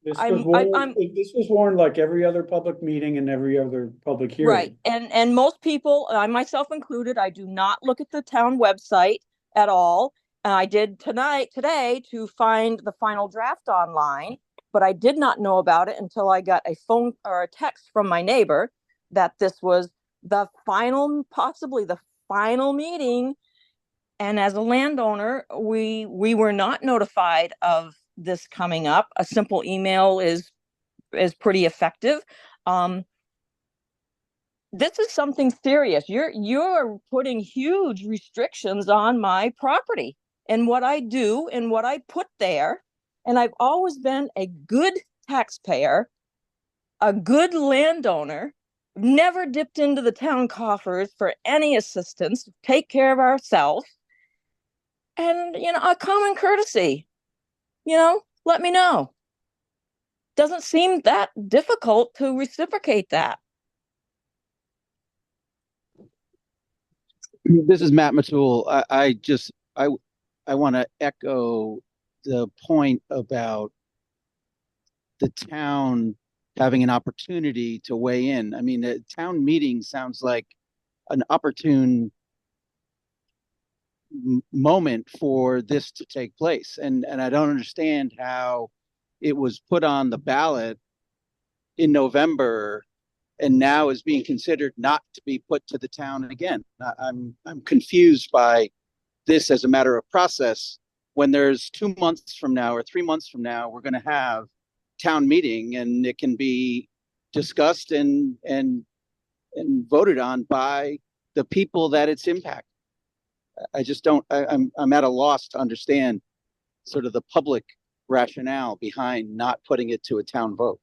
This I'm- was warned, I'm- this was warned like every other public meeting and every other public right, hearing. and most people, I myself included, I do not look at the town website at all. I did today to find the final draft online, but I did not know about it until I got a phone or a text from my neighbor that this was the final, possibly the final meeting. And as a landowner, we were not notified of this coming up. A simple email is pretty effective. This is something serious. You're putting huge restrictions on my property and what I do and what I put there. And I've always been a good taxpayer, a good landowner, never dipped into the town coffers for any assistance, take care of ourselves. And, a common courtesy, let me know. Doesn't seem that difficult to reciprocate that. This is Matt Matul. I want to echo the point about the town having an opportunity to weigh in. I mean, the town meeting sounds like an opportune moment for this to take place. And I don't understand how it was put on the ballot in November and now is being considered not to be put to the town again. I'm confused by this as a matter of process when there's 2 months from now or 3 months from now, we're going to have town meeting and it can be discussed and voted on by the people that it's impacted. I just don't, I'm at a loss to understand sort of the public rationale behind not putting it to a town vote.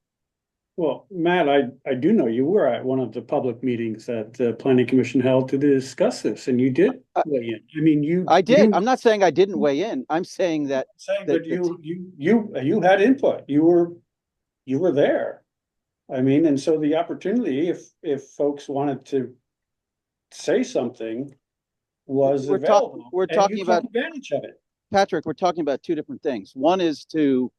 Well, Matt, I do know you were at one of the public meetings that the planning commission held to discuss this, and you did weigh in. I mean, I did. I'm not saying I didn't weigh in. I'm saying that. That you had input. You were there. I mean, and so the opportunity, if folks wanted to say something, was available. We're talking about advantage of it. Patrick, we're talking about two different things. One is to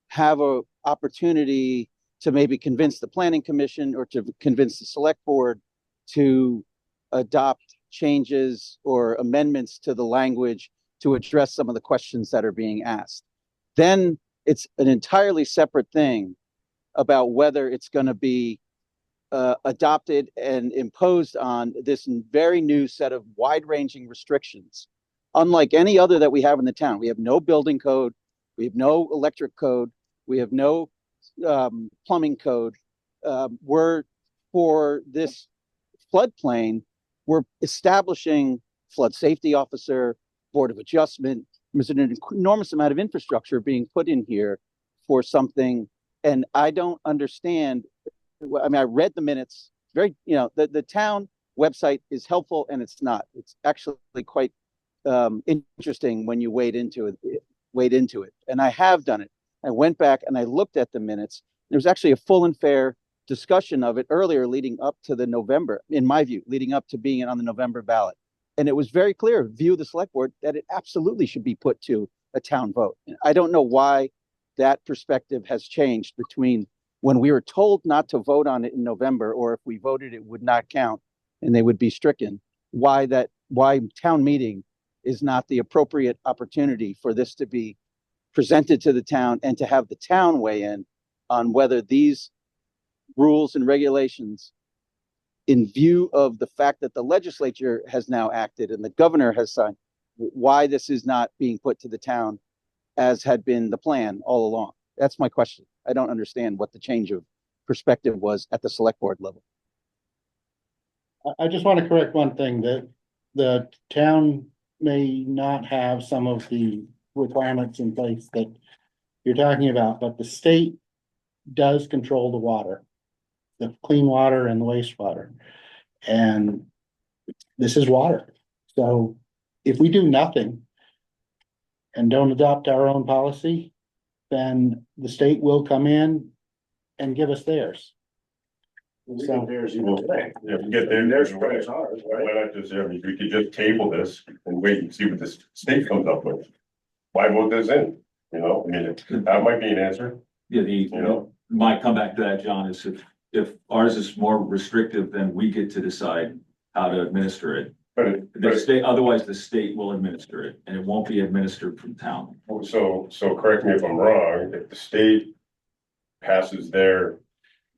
have a opportunity to maybe convince the planning commission or to convince the select board to adopt changes or amendments to the language to address some of the questions that are being asked. Then it's an entirely separate thing about whether it's going to be adopted and imposed on this very new set of wide-ranging restrictions. Unlike any other that we have in the town, we have no building code, we have no electric code, we have no plumbing code. We're for this floodplain, we're establishing flood safety officer, board of adjustment. There's an enormous amount of infrastructure being put in here for something, and I don't understand. I mean, I read the minutes. Very, the town website is helpful, and it's not. It's actually quite interesting when you wade into it. And I have done it. I went back and I looked at the minutes. There was actually a full and fair discussion of it earlier, leading up to the November, in my view, leading up to being on the November ballot. And it was very clear, view of the select board, that it absolutely should be put to a town vote. I don't know why that perspective has changed between when we were told not to vote on it in November, or if we voted, it would not count and they would be stricken. Why town meeting is not the appropriate opportunity for this to be presented to the town and to have the town weigh in on whether these rules and regulations, in view of the fact that the legislature has now acted and the governor has signed, why this is not being put to the town as had been the plan all along. That's my question. I don't understand what the change of perspective was at the select board level. I just want to correct one thing, that the town may not have some of the requirements in place that you're talking about, but the state does control the water, the clean water and the wastewater. And this is water. So if we do nothing and don't adopt our own policy, then the state will come in and give us theirs. We get theirs even today. Yeah, we get there, And there's their spreads ours, why right? not just, I mean, we could just table this and wait and see what the state comes up with. Why vote this in, you know, I mean, that might be an answer, Yeah, you know, my comeback to that, John, is if ours is more restrictive, then we get to decide how to administer it. but The state, otherwise the state will administer it, and it won't be administered from town. so correct me if I'm wrong, if the state passes their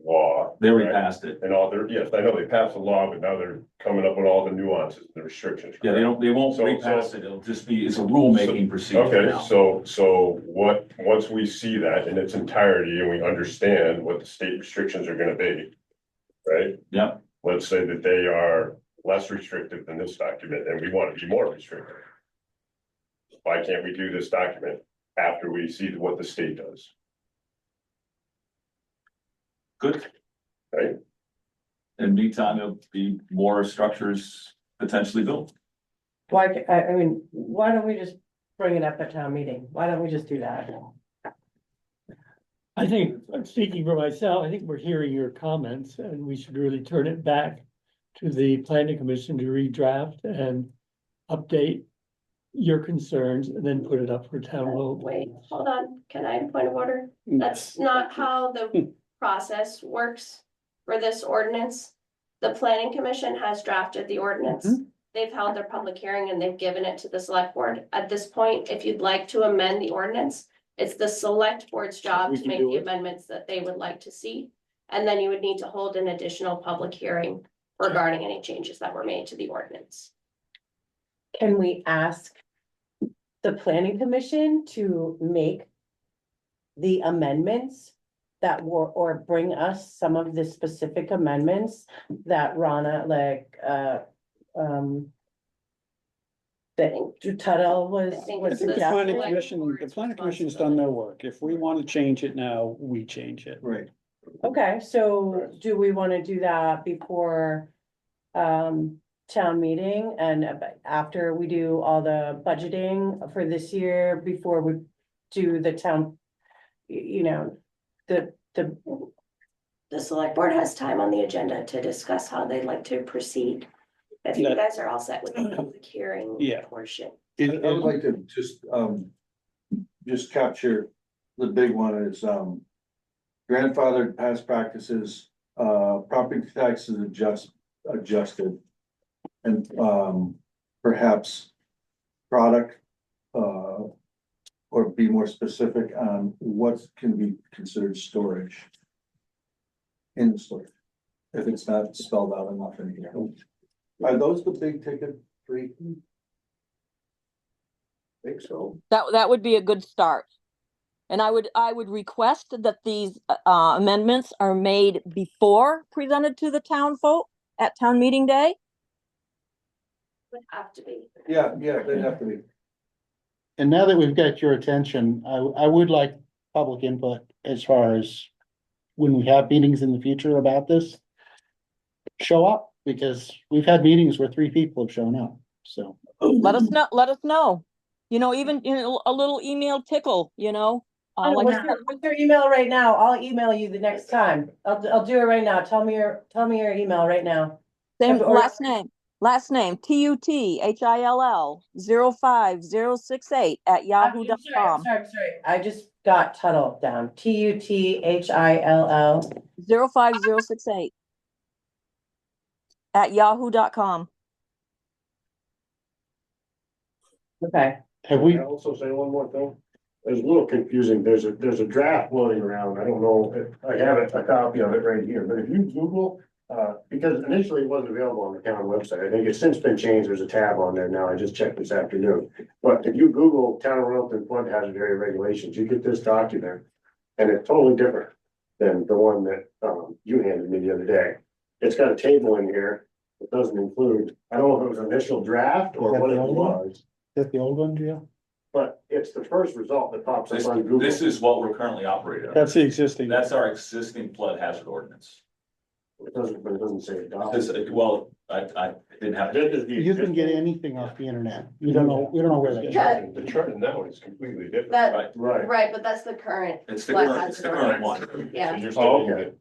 law. They already right, passed it. And all their, yes, I know they passed the law, but now they're coming up with all the nuances, the restrictions. Yeah, they won't So- repass it, it'll just be, it's a rulemaking procedure Okay, now. so once we see that in its entirety and we understand what the state restrictions are gonna be, right? Yep, Let's say that they are less restrictive than this document and we want to be more restrictive. Why can't we do this document after we see what the state does, good. right? In the meantime, there'll be more structures potentially built. Why, I mean, why don't we just bring it up at town meeting? Why don't we just do that? I think, I'm speaking for myself, I think we're hearing your comments and we should really turn it back to the planning commission to redraft and update your concerns and then put it up for town vote. Wait, hold on, can I point of order? That's not how the process works for this ordinance. The planning commission has drafted the ordinance. They've held their public hearing and they've given it to the select board. At this point, if you'd like to amend the ordinance, it's the select board's job We to can make do the it. amendments that they would like to see. And then you would need to hold an additional public hearing regarding any changes that were made to the ordinance. Can we ask the planning commission to make the amendments that were, or bring us some of the specific amendments that Rana, that Tuttle was. I think I it's think the the planning select commission, the board's planning commission's done their work. If we want to change it now, we change it. Right. Okay, so do we wanna do that before, town meeting and after we do all the budgeting for this year, before we do the town? You know, the, The select board has time on the agenda to discuss how they'd like to proceed. If you Yeah. guys are all set with the public hearing Yeah. portion. I would like to just capture the big one is, grandfathered past practices, property taxes adjusted. And, perhaps product, or be more specific on what can be considered storage. In the storage, if it's not spelled out enough in here. Are those the big ticket three? Think so. That would be a good start. And I would request that these amendments are made before presented to the town vote at town meeting day. Would have to be. Yeah, they'd have to be. And now that we've got your attention, I would like public input as far as when we have meetings in the future about this. Show up, because we've had meetings where 3 people have shown up, so. Let us know. You know, even a little email tickle, you know. Like I said, what's your email right now? I'll email you the next time. I'll do it right now. Tell me your email right now. same Or- last name, TUTHILL 05068 at yahoo.com. I'm sorry. I just got Tuttle down. TUTHILL. 05068 at yahoo.com. Okay. Have we, Can I also say one more thing? It's a little confusing. There's a draft floating around. I don't know if I have a copy of it right here, but if you Google, because initially it wasn't available on the town website. I think it's since been changed. There's a tab on there now. I just checked this afternoon. But if you Google Town of Royalton Flood Hazard Area Regulations, you get this document. And it's totally different than the one that, you handed me the other day. It's got a table in here. It doesn't include, I don't know if it was an initial draft or Is that what the it old one? was. is that the old one, Gio? But it's the first result that pops up on Google. This is what we're currently operating on. That's the existing. That's our existing flood hazard ordinance. It doesn't say adopt. Well, I didn't have. You can get anything off the internet. We don't know where that is. The chart now is completely different. That, Right, Right. right, but that's the current. it's the flood current, hazard it's the current ordinance. one. Yeah. So you're Oh, saying okay. that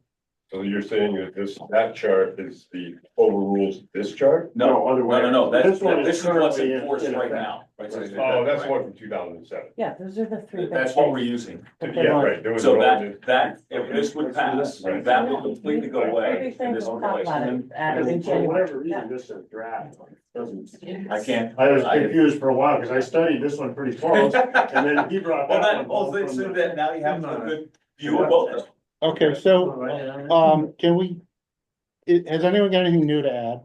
So you're saying that that chart is the overrules this chart? No, other way. that's, This one is this is what's currently in enforced right effect. now. Right, so Oh, that's the one from 2007. Yeah, those are the three. big That's what we're things using. that they Yeah, want. right. There was So an that, ordinance. if this would pass, Right. that would completely go Three away big in things, this we'll talk about place. it at I mean, in for January. whatever Yeah. reason, this is a draft. Doesn't. I can't. I was confused for a while, because I studied this one pretty close, and then he brought Well, that that, one. well, home so from that now you have a good view of both of them. Okay, so, can we, has anyone got anything new to add?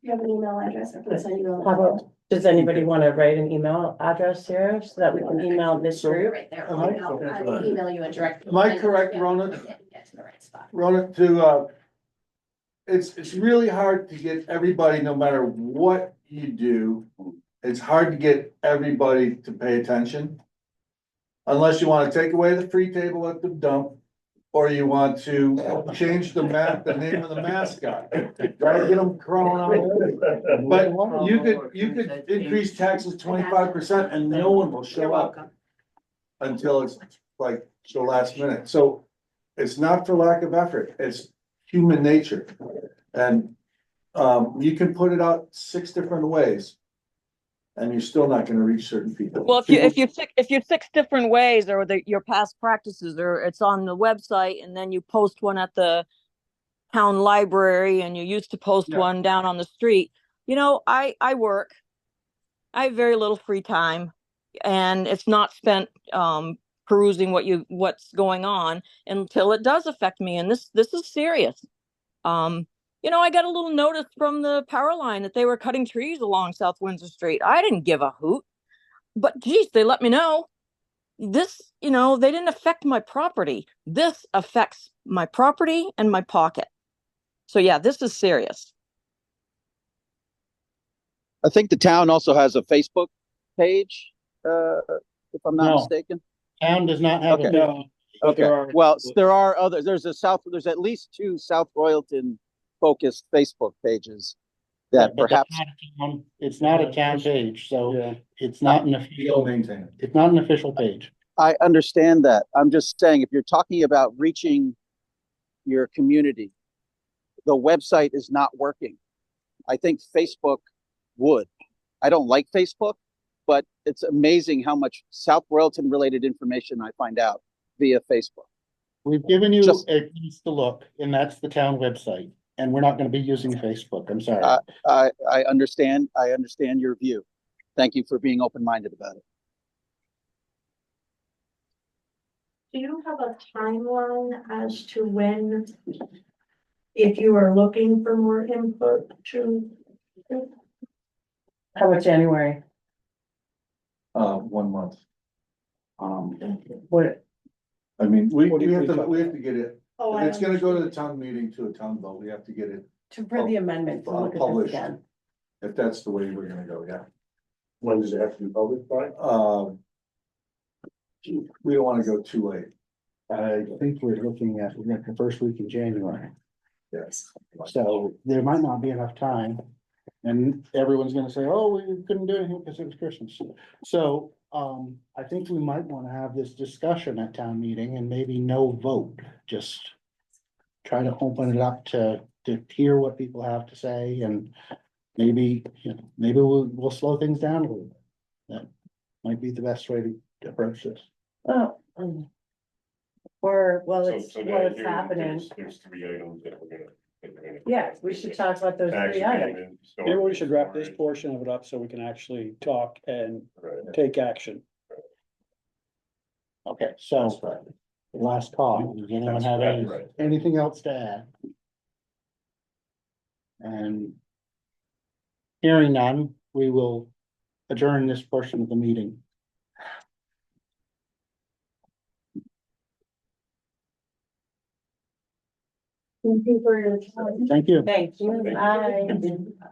You have an email address, I can send you How about, does anybody want to write an email address here so that we can email this group? right there. Am I- I'll email you a direct. Am I correct, Rona? Get to the right spot. Rona, it's really hard to get everybody, no matter what you do, it's hard to get everybody to pay attention. Unless you wanna take away the free table at the dump, or you want to change the name of the mascot. Try to get them crawling on. But you could increase taxes 25% and no one will show up until it's like the last minute. So it's not for lack of effort, it's human nature. And you can put it out 6 different ways. And you're still not gonna reach certain people. Well, if you 6 different ways or your past practices, or it's on the website and then you post one at the town library and you used to post Yeah. one down on the street, I work. I have very little free time and it's not spent perusing what's going on until it does affect me. And this is serious. I got a little notice from the power line that they were cutting trees along South Windsor Street. I didn't give a hoot, but geez, they let me know. This, they didn't affect my property. This affects my property and my pocket. So yeah, this is serious. I think the town also has a Facebook page, if I'm not No. mistaken. Town does not have Okay. a. but Okay, there are- well, there are others, there's at least 2 South Royalton focused Facebook pages that but perhaps, it's not a town page, so Yeah. it's not an You'll official, maintain it. it's not an official page. I understand that. I'm just saying, if you're talking about reaching your community, the website is not working. I think Facebook would. I don't like Facebook, but it's amazing how much South Royalton related information I find out via Facebook. We've given you Just- a place to look, and that's the town website, and we're not gonna be using Facebook, I'm sorry. I understand your view. Thank you for being open-minded about it. Do you have a timeline as to when, if you are looking for more input to? How about January? 1 month. What, I mean, we What do you- have we to, talk we have to get it, Oh, if I it's gonna go to the understand. town meeting to a town vote, we have to get it, for the amendment, to look at this Published. again. if that's the way we're gonna go, yeah. When does it have to be published by? We don't wanna go too late. I think we're looking at the first week in January, Yes. so there might not be enough time. And everyone's gonna say, oh, we couldn't do anything because it was Christmas. So, I think we might wanna have this discussion at town meeting and maybe no vote, just try to open it up to hear what people have to say, and maybe, maybe we'll slow things down a little bit. That might be the best way to approach this. Oh, or, well, So it's now it's here, happening. There's 3 items that we're gonna. Yeah, we should talk about those 3 items. Maybe we should wrap this portion of it up so we can actually talk and Right. take action. Okay, so, last call, does anyone have Right. anything else to add? And hearing none, we will adjourn this portion of the meeting. Thank you for your time. Thank you. Thank you. Bye.